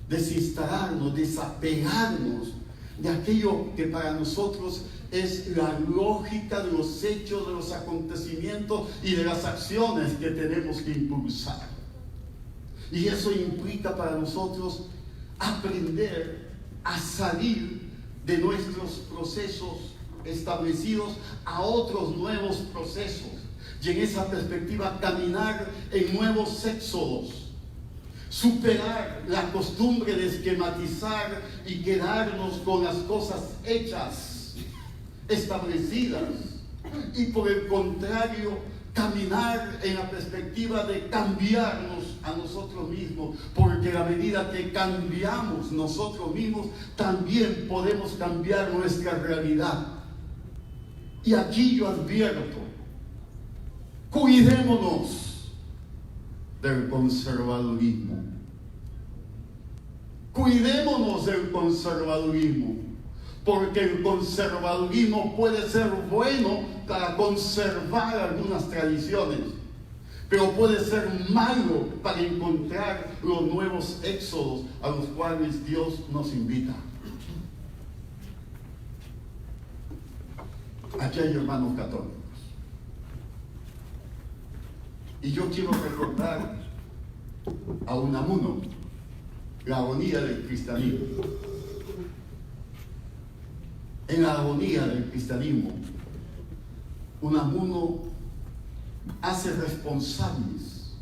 Desinstalarnos, desapegarnos de aquello que para nosotros es la lógica de los hechos, de los acontecimientos y de las acciones que tenemos que impulsar. Y eso implica para nosotros aprender a salir de nuestros procesos establecidos a otros nuevos procesos. Y en esa perspectiva caminar en nuevos éxodos. Superar la costumbre de esquematizar y quedarnos con las cosas hechas, establecidas. Y por el contrario, caminar en la perspectiva de cambiarnos a nosotros mismos, porque a medida que cambiamos nosotros mismos, también podemos cambiar nuestra realidad. Y aquí yo advierto: cuidémonos del conservadurismo. Cuidémonos del conservadurismo, porque el conservadurismo puede ser bueno para conservar algunas tradiciones, pero puede ser malo para encontrar los nuevos éxodos a los cuales Dios nos invita. Aquí hay hermanos católicos, y yo quiero recordar a Unamuno, la agonía del cristianismo. En la agonía del cristianismo, Unamuno hace responsables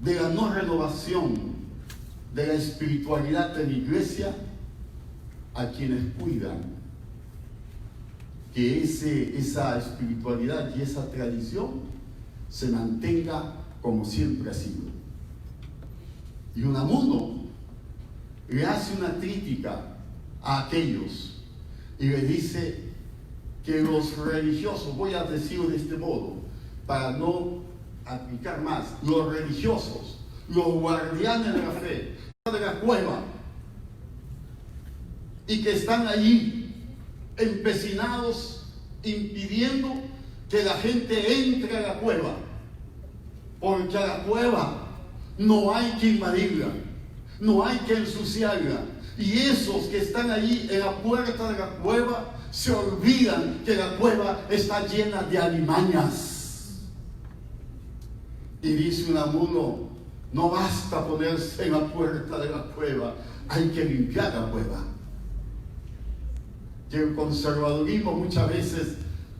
de la no renovación de la espiritualidad de la iglesia a quienes cuidan que esa espiritualidad y esa tradición se mantenga como siempre ha sido. Y Unamuno le hace una crítica a aquellos y le dice que los religiosos, voy a decirlo de este modo para no aplicar más, los religiosos, los guardianes de la fe, de la cueva, y que están allí empecinados impidiendo que la gente entre a la cueva, porque a la cueva no hay que invadirla, no hay que ensuciarla. Y esos que están allí en la puerta de la cueva se olvidan que la cueva está llena de alimañas. Y dice Unamuno: no basta ponerse en la puerta de la cueva, hay que limpiar la cueva. Que el conservadurismo muchas veces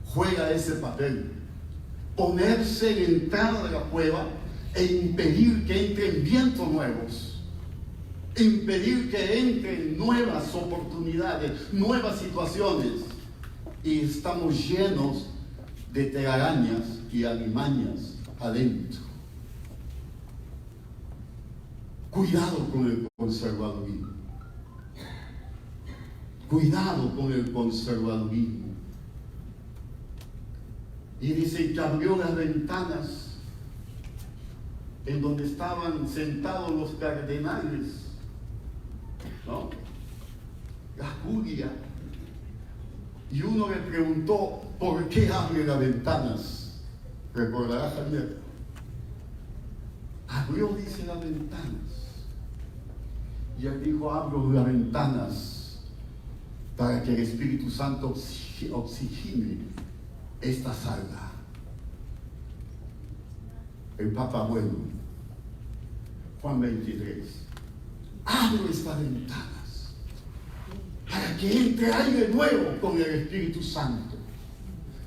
juega ese papel: ponerse en la entrada de la cueva e impedir que entren vientos nuevos, impedir que entren nuevas oportunidades, nuevas situaciones, y estamos llenos de telarañas y alimañas adentro. Cuidado con el conservadurismo. Cuidado con el conservadurismo. Y dice que abrió las ventanas en donde estaban sentados los cardenales, ¿no? La curia. Y uno le preguntó, ¿por qué abre las ventanas? Recordará Javier. Abrió, dice, las ventanas. Y él dijo, abro las ventanas para que el Espíritu Santo oxigene esta sala. El Papa Bueno, Juan 23, abro estas ventanas para que entre aire nuevo con el Espíritu Santo,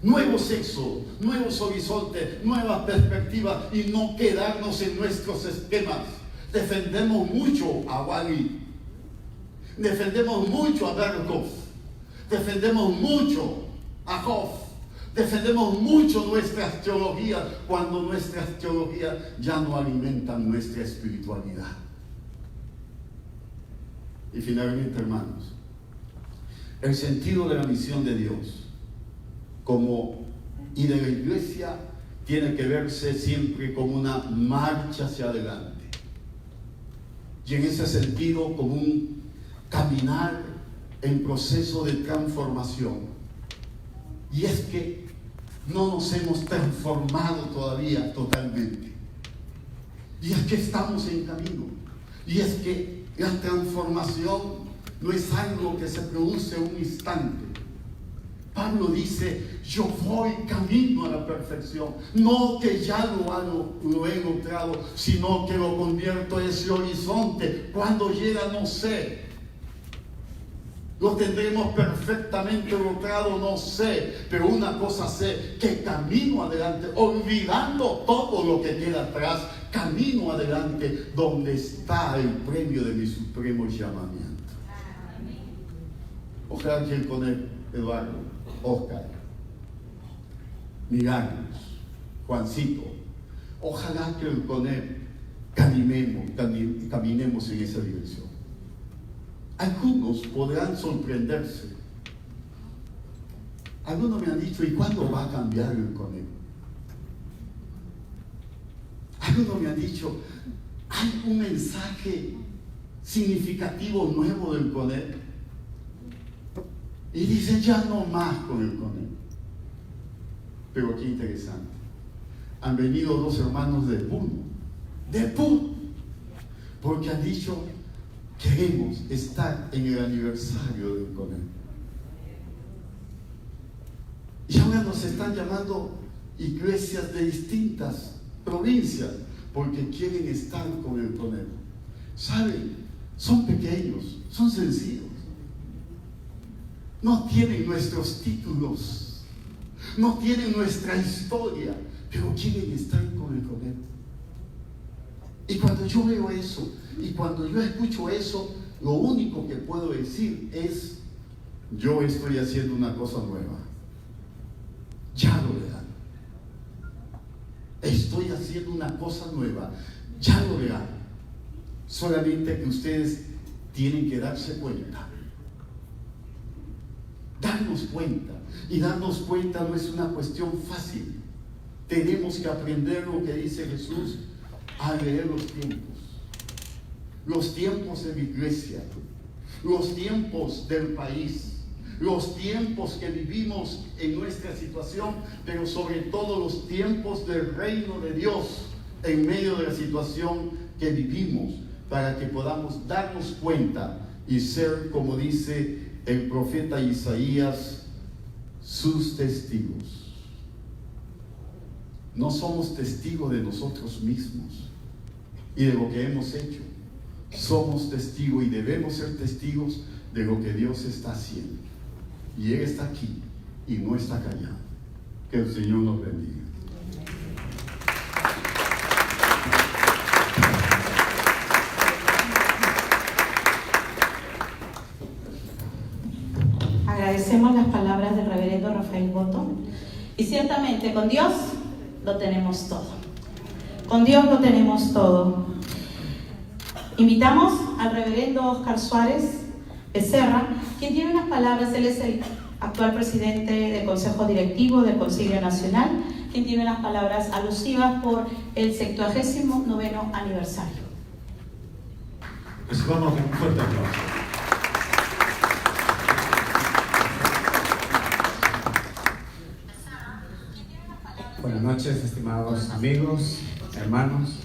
nuevo sexo, nuevos horizontes, nuevas perspectivas, y no quedarnos en nuestros esquemas. Defendemos mucho a Wally, defendemos mucho a Berkov, defendemos mucho a Hoff, defendemos mucho nuestras teologías, cuando nuestras teologías ya no alimentan nuestra espiritualidad. Y finalmente, hermanos, el sentido de la misión de Dios y de la iglesia tiene que verse siempre como una marcha hacia adelante, y en ese sentido como un caminar en proceso de transformación. Y es que no nos hemos transformado todavía totalmente, y es que estamos en camino, y es que la transformación no es algo que se produce en un instante. Pablo dice, yo voy camino a la perfección, no que ya lo he logrado, sino que lo convierto en ese horizonte. Cuando llega, no sé. Lo tendremos perfectamente logrado, no sé, pero una cosa sé, que camino adelante, olvidando todo lo que queda atrás, camino adelante donde está el premio de mi supremo llamamiento. Ojalá que con él, Eduardo, Oscar, Milagros, Juancito, ojalá que con él caminemos en esa dirección. Algunos podrán sorprenderse. Algunos me han dicho, ¿y cuándo va a cambiar el CONEP? Algunos me han dicho, ¿hay un mensaje significativo nuevo del CONEP? Y dicen, ya no más con el CONEP. Pero qué interesante. Han venido dos hermanos de Puno, porque han dicho, queremos estar en el aniversario del CONEP. Y ahora nos están llamando iglesias de distintas provincias porque quieren estar con el CONEP. ¿Saben? Son pequeños, son sencillos. No tienen nuestros títulos, no tienen nuestra historia, pero quieren estar con el CONEP. Y cuando yo veo eso, y cuando yo escucho eso, lo único que puedo decir es, yo estoy haciendo una cosa nueva. Ya lo verán. Estoy haciendo una cosa nueva. Ya lo verán. Solamente que ustedes tienen que darse cuenta. Darnos cuenta. Y darnos cuenta no es una cuestión fácil. Tenemos que aprender lo que dice Jesús, a leer los tiempos de la iglesia, los tiempos del país, los tiempos que vivimos en nuestra situación, pero sobre todo los tiempos del reino de Dios en medio de la situación que vivimos, para que podamos darnos cuenta y ser, como dice el profeta Isaías, sus testigos. No somos testigos de nosotros mismos y de lo que hemos hecho. Somos testigos y debemos ser testigos de lo que Dios está haciendo. Y Él está aquí y no está callado. Que el Señor nos bendiga. Y ciertamente con Dios lo tenemos todo. Con Dios lo tenemos todo. Invitamos al reverendo Oscar Suárez Becerra, quien tiene unas palabras. Él es el actual presidente del Consejo Directivo del Concilio Nacional, quien tiene unas palabras alusivas por el 79º aniversario. Recibamos con un fuerte aplauso. Buenas noches, estimados amigos, hermanos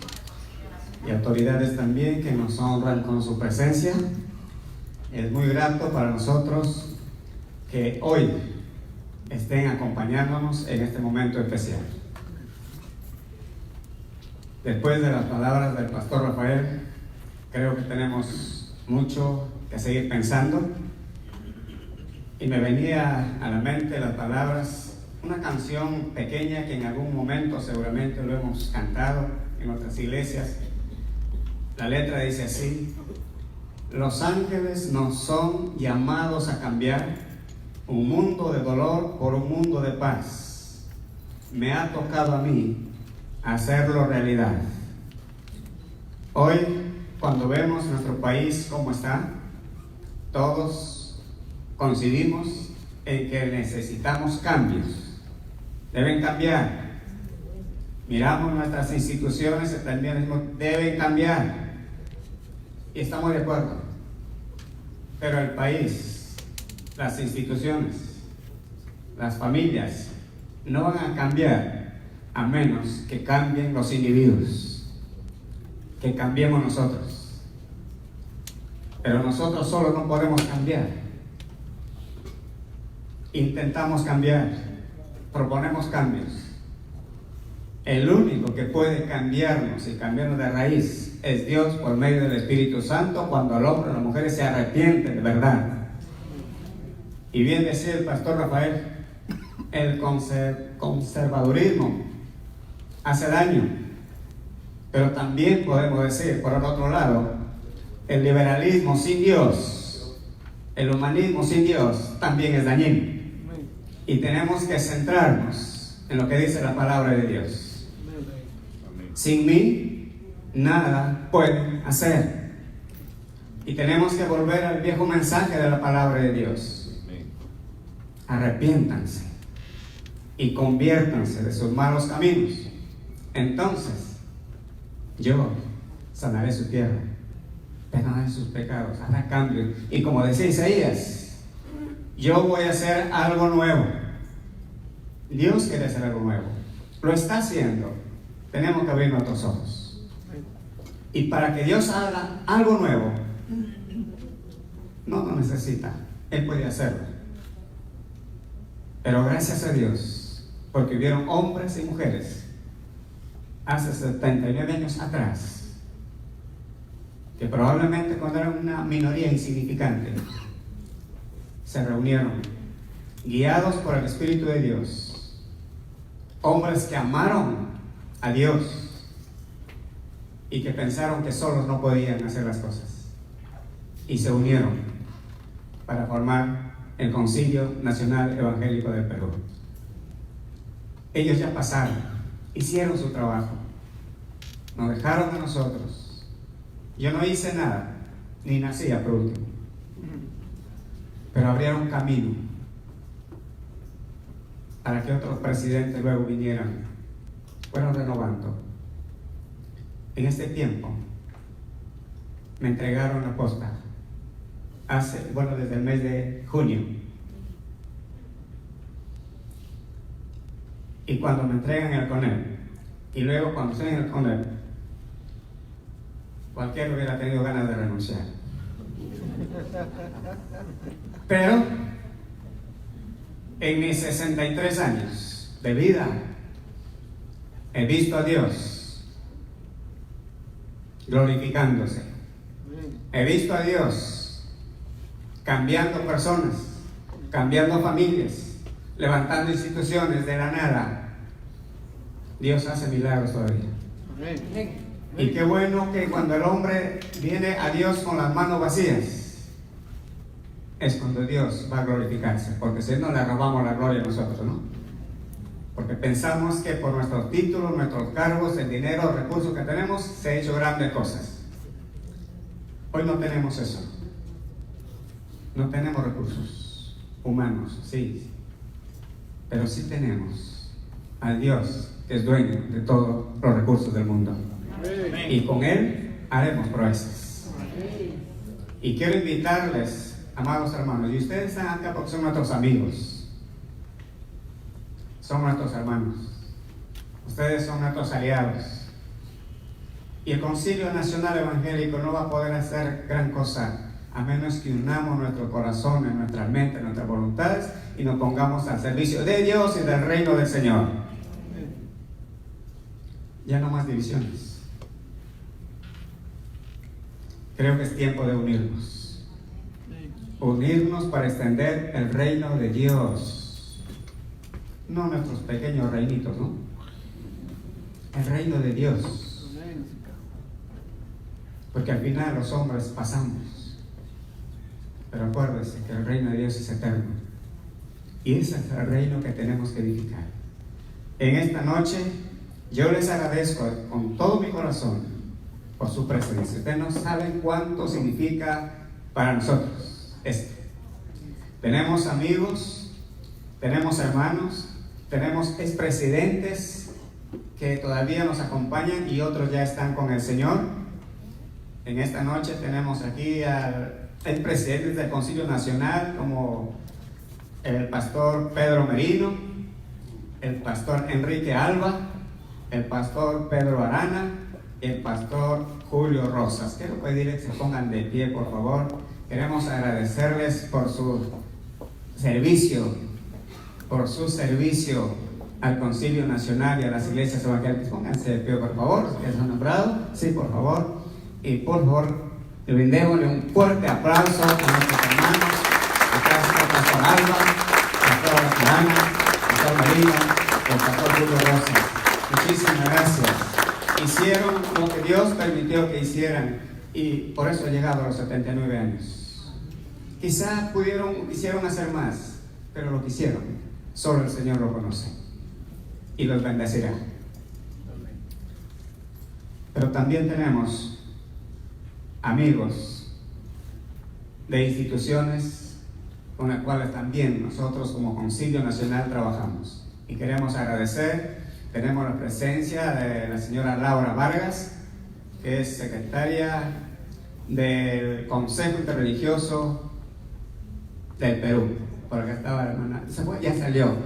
y autoridades también que nos honran con su presencia. Es muy grato para nosotros que hoy estén acompañándonos en este momento especial. Después de las palabras del pastor Rafael, creo que tenemos mucho que seguir pensando, y me venía a la mente las palabras, una canción pequeña que en algún momento seguramente lo hemos cantado en otras iglesias. La letra dice así: los ángeles nos son llamados a cambiar un mundo de dolor por un mundo de paz. Me ha tocado a mí hacerlo realidad. Hoy, cuando vemos nuestro país como está, todos coincidimos en que necesitamos cambios. Deben cambiar. Miramos nuestras instituciones y también decimos, deben cambiar. Y estamos de acuerdo. Pero el país, las instituciones, las familias no van a cambiar a menos que cambien los individuos, que cambiemos nosotros. Pero nosotros solo no podemos cambiar. Intentamos cambiar, proponemos cambios. El único que puede cambiarnos y cambiarnos de raíz es Dios por medio del Espíritu Santo, cuando el hombre o las mujeres se arrepienten de verdad. Y bien decía el pastor Rafael, el conservadurismo hace daño, pero también podemos decir, por el otro lado, el liberalismo sin Dios, el humanismo sin Dios también es dañino. Y tenemos que centrarnos en lo que dice la palabra de Dios. Sin mí, nada pueden hacer. Y tenemos que volver al viejo mensaje de la palabra de Dios. Arrepiéntanse y conviértanse de sus malos caminos. Entonces, yo sanaré su tierra, perdonaré sus pecados, hará cambios. Y como decía Isaías, yo voy a hacer algo nuevo. Dios quiere hacer algo nuevo. Lo está haciendo. Tenemos que abrir nuestros ojos. Y para que Dios haga algo nuevo, no lo necesita. Él puede hacerlo. Pero gracias a Dios, porque hubieron hombres y mujeres hace 79 años atrás, que probablemente cuando eran una minoría insignificante, se reunieron, guiados por el Espíritu de Dios, hombres que amaron a Dios y que pensaron que solos no podían hacer las cosas, y se unieron para formar el Concilio Nacional Evangélico del Perú. Ellos ya pasaron, hicieron su trabajo, nos dejaron a nosotros. Yo no hice nada, ni nacía por último, pero abrieron camino para que otros presidentes luego vinieran, fueron renovando. En este tiempo me entregaron la posta desde el mes de junio, y cuando me entregan el CONEP, y luego cuando estoy en el CONEP, cualquiera hubiera tenido ganas de renunciar. Pero en mis 63 años de vida he visto a Dios glorificándose. He visto a Dios cambiando personas, cambiando familias, levantando instituciones de la nada. Dios hace milagros todavía. Y qué bueno que cuando el hombre viene a Dios con las manos vacías, es cuando Dios va a glorificarse, porque si no le robamos la gloria a nosotros, ¿no? porque pensamos que por nuestros títulos, nuestros cargos, el dinero, los recursos que tenemos, se han hecho grandes cosas. Hoy no tenemos eso. No tenemos recursos humanos, sí, pero sí tenemos al Dios que es dueño de todos los recursos del mundo. Y con Él haremos proezas. Y quiero invitarles, amados hermanos, y ustedes están acá porque son nuestros amigos, son nuestros hermanos, ustedes son nuestros aliados. Y el Concilio Nacional Evangélico no va a poder hacer gran cosa a menos que unamos nuestro corazón, nuestra mente, nuestras voluntades y nos pongamos al servicio de Dios y del reino del Señor. Ya no más divisiones. Creo que es tiempo de unirnos. Unirnos para extender el reino de Dios. No nuestros pequeños reinitos, ¿no? El reino de Dios. Porque al final los hombres pasamos. Pero acuérdense que el reino de Dios es eterno. Y ese es el reino que tenemos que edificar. En esta noche, yo les agradezco con todo mi corazón por su presencia. Ustedes no saben cuánto significa para nosotros esto. Tenemos amigos, tenemos hermanos, tenemos expresidentes que todavía nos acompañan y otros ya están con el Señor. En esta noche tenemos aquí al presidente del Concilio Nacional, como el pastor Pedro Merino, el pastor Enrique Alba, el pastor Pedro Arana, el pastor Julio Rosas. Quiero pedirles que se pongan de pie, por favor. Queremos agradecerles por su servicio, al Concilio Nacional y a las iglesias evangélicas. Pónganse de pie, por favor, los que se han nombrado. Sí, por favor. Y por favor, brindémosle un fuerte aplauso a nuestros hermanos. Gracias al pastor Alba, pastor Arana, pastor Marino, el pastor Julio Rosas. Muchísimas gracias. Hicieron lo que Dios permitió que hicieran y por eso he llegado a los 79 años. Quizá quisieron hacer más, pero lo que hicieron, solo el Señor lo conoce y los bendecirá. Pero también tenemos amigos de instituciones con las cuales también nosotros como Concilio Nacional trabajamos y queremos agradecer. Tenemos la presencia de la señora Laura Vargas, que es secretaria del Consejo Interreligioso del Perú. Por acá estaba la hermana, ya salió,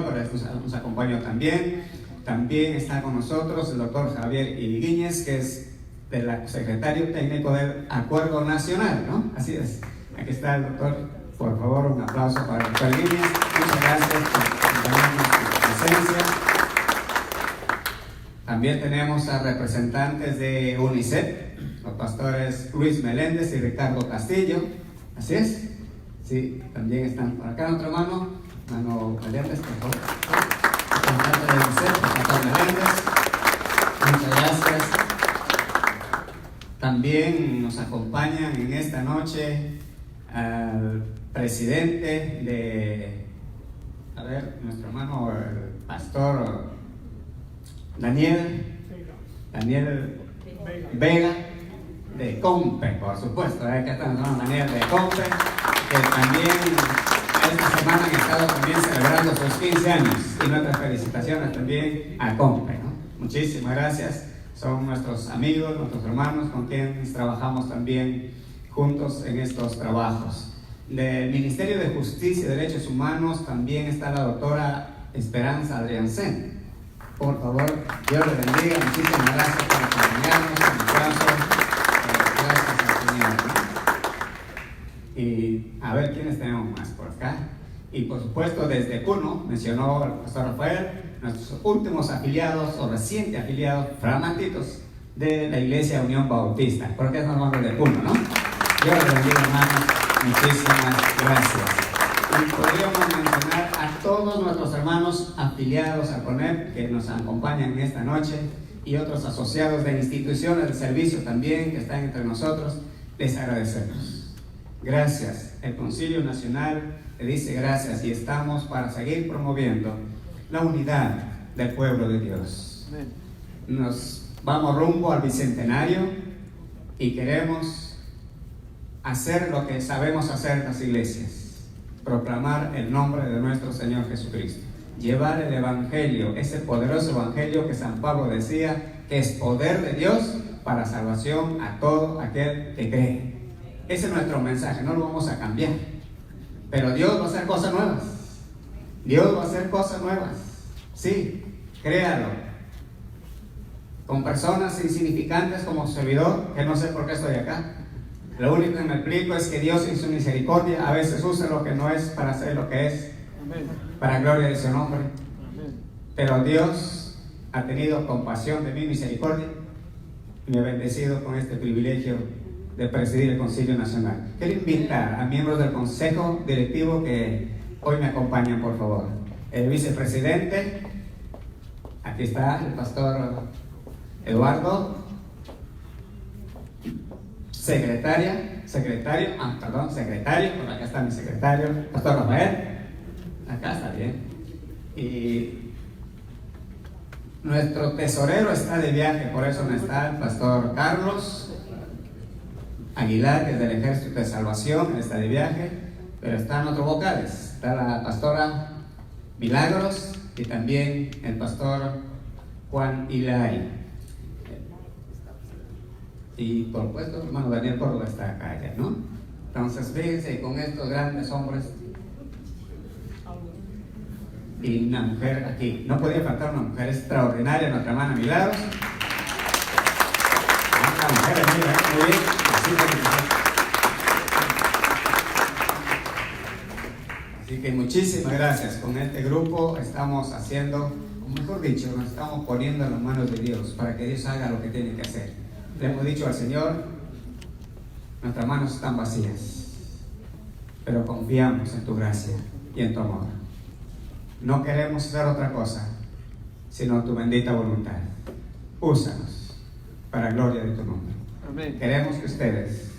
pero nos acompañó también. También está con nosotros el doctor Javier Iriguíñez, que es del secretario técnico del Acuerdo Nacional, ¿no? Así es. Aquí está el doctor. Por favor, un aplauso para el doctor Iriguíñez. Muchas gracias por acompañarnos con su presencia. También tenemos a representantes de UNICEF, los pastores Luis Meléndez y Ricardo Castillo. Así es. Sí, también están por acá. Otro hermano Meléndez, por favor. Representante de UNICEF, el pastor Meléndez. Muchas gracias. También nos acompañan en esta noche al presidente de, nuestro hermano, el pastor Daniel Vega de Compe, por supuesto. Acá está nuestro hermano Daniel de Compe, que también esta semana han estado también celebrando sus 15 años. Y nuestras felicitaciones también a Compe, ¿no? Muchísimas gracias. Son nuestros amigos, nuestros hermanos con quienes trabajamos también juntos en estos trabajos. Del Ministerio de Justicia y Derechos Humanos también está la doctora Esperanza Adriancén. Por favor, Dios les bendiga. Muchísimas gracias por acompañarnos. Un aplauso. Gracias al Señor, ¿no? Y a ver quiénes tenemos más por acá. Y por supuesto, desde Puno, mencionó el pastor Rafael, nuestros últimos afiliados o recientes afiliados, framantitos de la Iglesia Unión Bautista. Porque es normal de Puno, ¿no? Dios les bendiga, hermanos. Muchísimas gracias. Y podríamos mencionar a todos nuestros hermanos afiliados a CONEP que nos acompañan en esta noche y otros asociados de instituciones de servicio también que están entre nosotros. Les agradecemos. Gracias. El Concilio Nacional le dice gracias y estamos para seguir promoviendo la unidad del pueblo de Dios. Nos vamos rumbo al bicentenario y queremos hacer lo que sabemos hacer en las iglesias: proclamar el nombre de nuestro Señor Jesucristo, llevar el evangelio, ese poderoso evangelio que San Pablo decía que es poder de Dios para salvación a todo aquel que cree. Ese es nuestro mensaje, no lo vamos a cambiar, pero Dios va a hacer cosas nuevas. Dios va a hacer cosas nuevas, sí, créalo, con personas insignificantes como servidor, que no sé por qué estoy acá. Lo único que me explico es que Dios en su misericordia a veces usa lo que no es para hacer lo que es, para gloria de su nombre. Pero Dios ha tenido compasión de mi misericordia y me ha bendecido con este privilegio de presidir el Concilio Nacional. Quiero invitar a miembros del Consejo Directivo que hoy me acompañan, por favor. El vicepresidente, aquí está el pastor Eduardo, secretario, por acá está mi secretario, pastor Rafael, acá está bien, y nuestro tesorero está de viaje, por eso no está el pastor Carlos Aguilar, que es del Ejército de Salvación, él está de viaje, pero están otros vocales, está la pastora Milagros y también el pastor Juan Hilay. Y por supuesto, el hermano Daniel Córdoba está acá ya, ¿no? Entonces, fíjense, con estos grandes hombres y una mujer aquí. No podía faltar una mujer extraordinaria, nuestra hermana Milagros. Una mujer amiga, muy bien. Así que muchísimas gracias. Con este grupo estamos haciendo, o mejor dicho, nos estamos poniendo en las manos de Dios para que Dios haga lo que tiene que hacer. Le hemos dicho al Señor, nuestras manos están vacías, pero confiamos en tu gracia y en tu amor. No queremos hacer otra cosa, sino tu bendita voluntad. Úsanos para gloria de tu nombre. Amén. Queremos que ustedes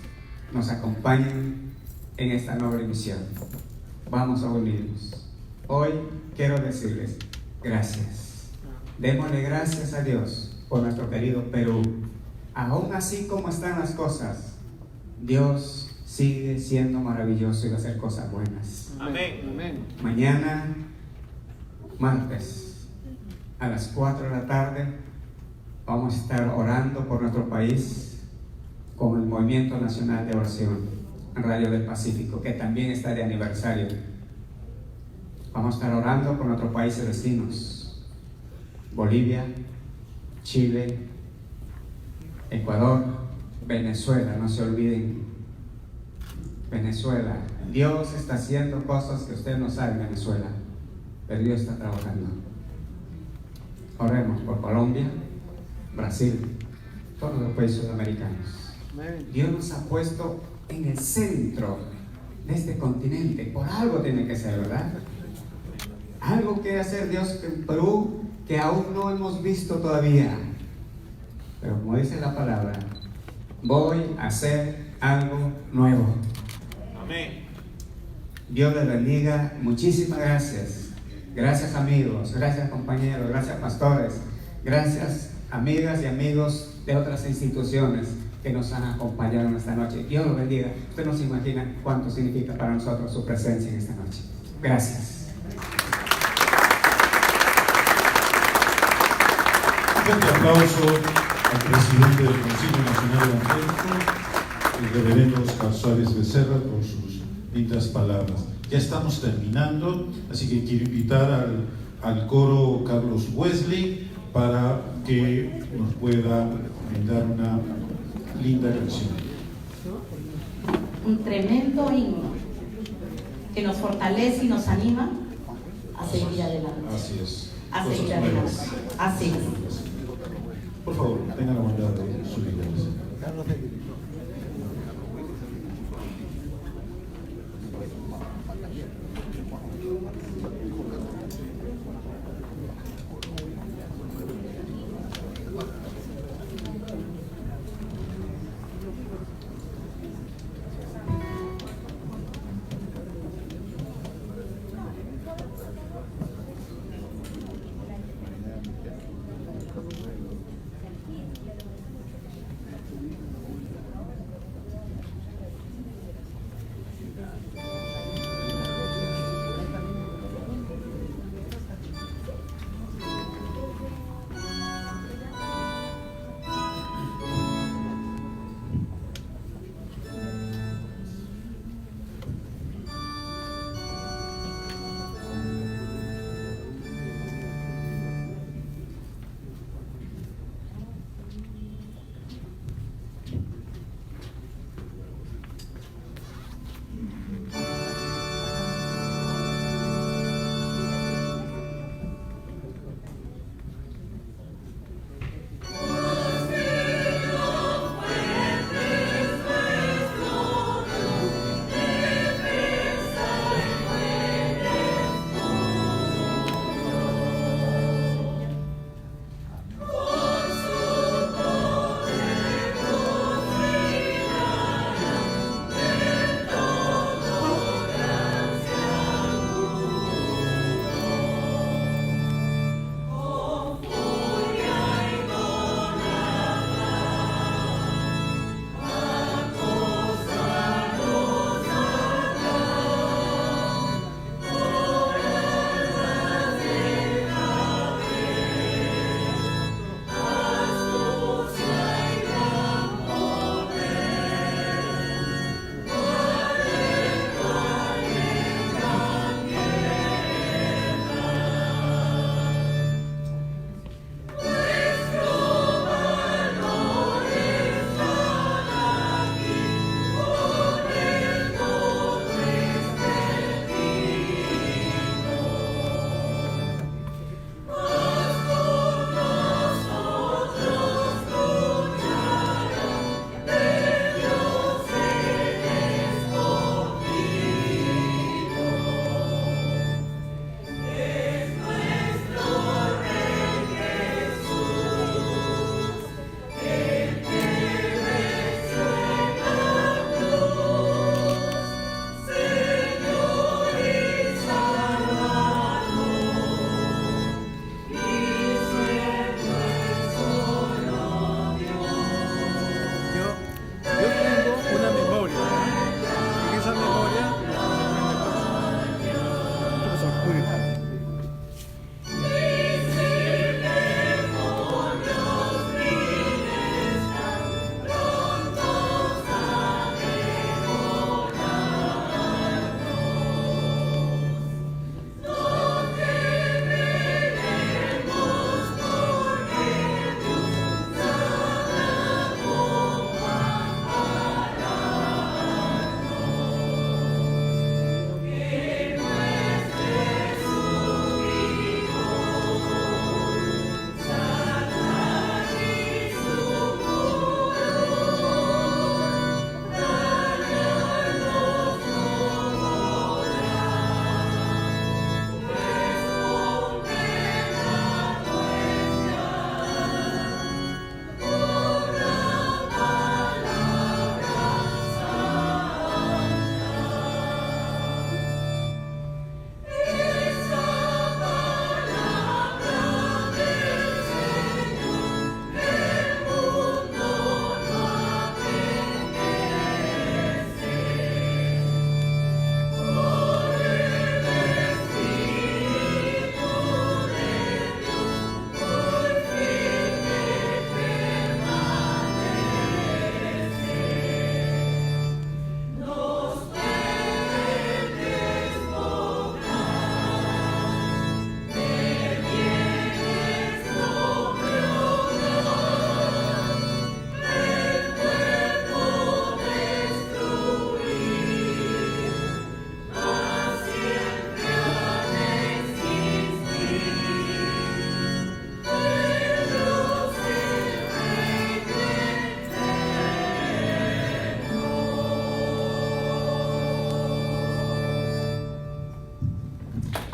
nos acompañen en esta noble misión. Vamos a unirnos. Hoy quiero decirles gracias. Démosle gracias a Dios por nuestro querido Perú. Aún así como están las cosas, Dios sigue siendo maravilloso y va a hacer cosas buenas. Amén. Amén. Mañana, martes, a las 4 de la tarde, vamos a estar orando por nuestro país con el Movimiento Nacional de Oración en Radio del Pacífico, que también está de aniversario. Vamos a estar orando por nuestros países vecinos: Bolivia, Chile, Ecuador, Venezuela. No se olviden, Venezuela. Dios está haciendo cosas que usted no sabe en Venezuela, pero Dios está trabajando. Oremos por Colombia, Brasil, todos los países sudamericanos. Dios nos ha puesto en el centro de este continente. Por algo tiene que ser, ¿verdad? Algo quiere hacer Dios en Perú que aún no hemos visto todavía. Pero como dice la palabra, voy a hacer algo nuevo. Amén. Dios les bendiga. Muchísimas gracias. Gracias amigos, gracias compañeros, gracias pastores, gracias amigas y amigos de otras instituciones que nos han acompañado en esta noche. Dios los bendiga. Usted no se imagina cuánto significa para nosotros su presencia en esta noche. Gracias. Un fuerte aplauso al presidente del Concilio Nacional Evangélico, el reverendo Oscar Suárez Becerra, por sus lindas palabras. Ya estamos terminando, así que quiero invitar al coro Carlos Wesley para que nos pueda brindar una linda canción. Un tremendo himno que nos fortalece y nos anima a seguir adelante. Así es. A Cosas seguir adelante. nuevas. Así es. Por favor, tengan la bondad de subirles.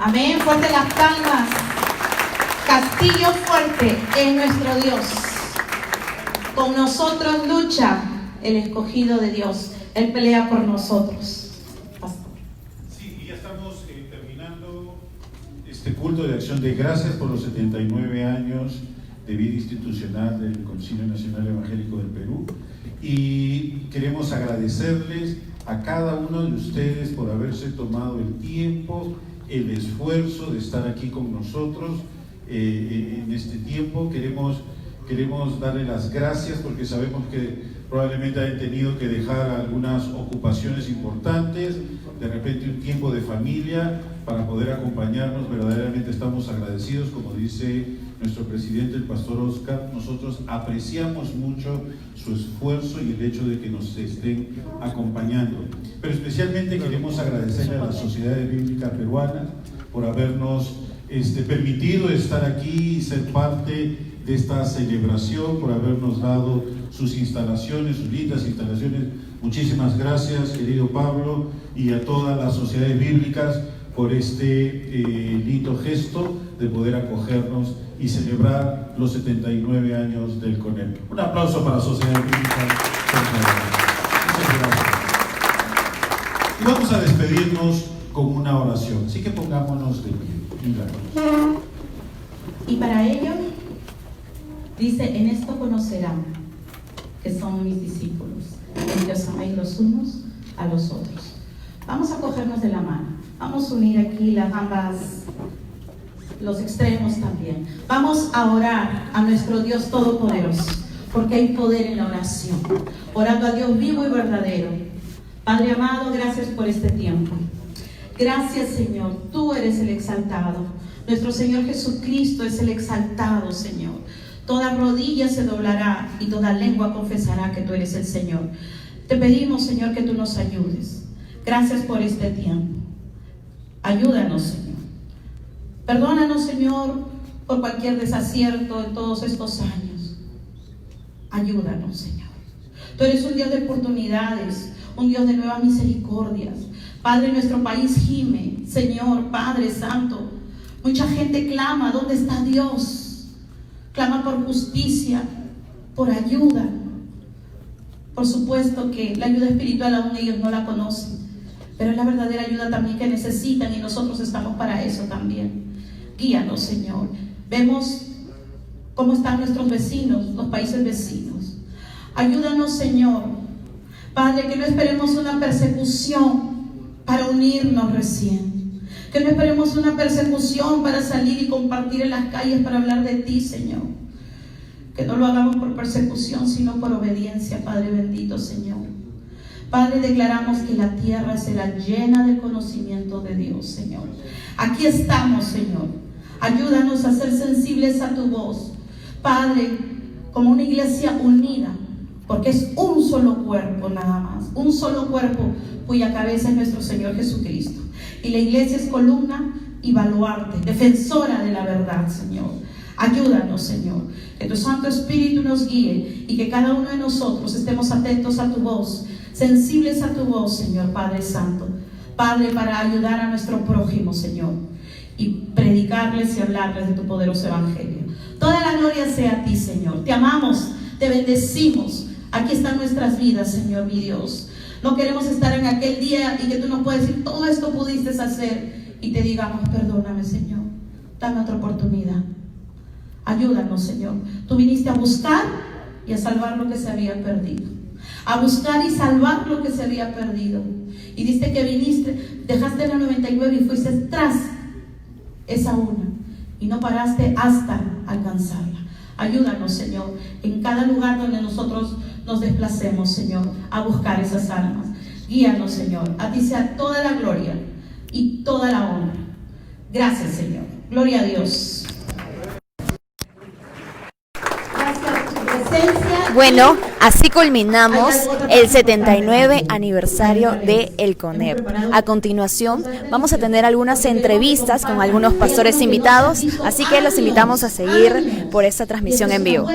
Amén. Fuerte las palmas. Castillo fuerte es nuestro Dios. Con nosotros lucha el escogido de Dios. Él pelea por nosotros. Pastor. Sí, y ya estamos terminando este culto de acción de gracias por los 79 años de vida institucional del Concilio Nacional Evangélico del Perú. Y queremos agradecerles a cada uno de ustedes por haberse tomado el tiempo, el esfuerzo de estar aquí con nosotros en este tiempo. Queremos darle las gracias porque sabemos que probablemente hayan tenido que dejar algunas ocupaciones importantes, de repente un tiempo de familia para poder acompañarnos. Verdaderamente estamos agradecidos, como dice nuestro presidente, el pastor Oscar. Nosotros apreciamos mucho su esfuerzo y el hecho de que nos estén acompañando. Pero especialmente queremos agradecerle a las sociedades bíblicas peruanas por habernos permitido estar aquí y ser parte de esta celebración, por habernos dado sus instalaciones, sus lindas instalaciones. Muchísimas gracias, querido Pablo, y a todas las sociedades bíblicas por este lindo gesto de poder acogernos y celebrar los 79 años del CONEP. Un aplauso para la sociedad bíblica. Muchas gracias. Y vamos a despedirnos con una oración, así que pongámonos de pie. Y para ello, dice, en esto conocerán que son mis discípulos, en que os améis los unos a los otros. Vamos a cogernos de la mano, vamos a unir aquí los extremos también. Vamos a orar a nuestro Dios Todopoderoso, porque hay poder en la oración, orando a Dios vivo y verdadero. Padre amado, gracias por este tiempo. Gracias, Señor, tú eres el exaltado. Nuestro Señor Jesucristo es el exaltado, Señor. Toda rodilla se doblará y toda lengua confesará que tú eres el Señor. Te pedimos, Señor, que tú nos ayudes. Gracias por este tiempo. Ayúdanos, Señor. Perdónanos, Señor, por cualquier desacierto en todos estos años. Ayúdanos, Señor. Tú eres un Dios de oportunidades, un Dios de nuevas misericordias. Padre, nuestro país gime, Señor, Padre Santo. Mucha gente clama, ¿dónde está Dios? Clama por justicia, por ayuda. Por supuesto que la ayuda espiritual aún ellos no la conocen, pero es la verdadera ayuda también que necesitan y nosotros estamos para eso también. Guíanos, Señor. Vemos cómo están nuestros vecinos, los países vecinos. Ayúdanos, Señor. Padre, que no esperemos una persecución para unirnos recién. Que no esperemos una persecución para salir y compartir en las calles para hablar de ti, Señor. Que no lo hagamos por persecución, sino por obediencia, Padre bendito, Señor. Padre, declaramos que la tierra será llena del conocimiento de Dios, Señor. Aquí estamos, Señor. Ayúdanos a ser sensibles a tu voz, Padre, como una iglesia unida, porque es un solo cuerpo nada más, un solo cuerpo cuya cabeza es nuestro Señor Jesucristo. Y la iglesia es columna y baluarte, defensora de la verdad, Señor. Ayúdanos, Señor, que tu Santo Espíritu nos guíe y que cada uno de nosotros estemos atentos a tu voz, sensibles a tu voz, Señor Padre Santo. Padre, para ayudar a nuestro prójimo, Señor, y predicarles y hablarles de tu poderoso evangelio. Toda la gloria sea a ti, Señor. Te amamos, te bendecimos. Aquí están nuestras vidas, Señor, mi Dios. No queremos estar en aquel día y que tú nos puedas decir, todo esto pudiste hacer, y te digamos, perdóname, Señor, dame otra oportunidad. Ayúdanos, Señor. Tú viniste a buscar y a salvar lo que se había perdido. A buscar y salvar lo que se había perdido. Y diste que viniste, dejaste la 99 y fuiste tras esa una. Y no paraste hasta alcanzarla. Ayúdanos, Señor, en cada lugar donde nosotros nos desplacemos, Señor, a buscar esas almas. Guíanos, Señor. A ti sea toda la gloria y toda la honra. Gracias, Señor. Gloria a Dios. Bueno, así culminamos el 79 aniversario de El CONEP. A continuación, vamos a tener algunas entrevistas con algunos pastores invitados, así que los invitamos a seguir por esta transmisión en vivo.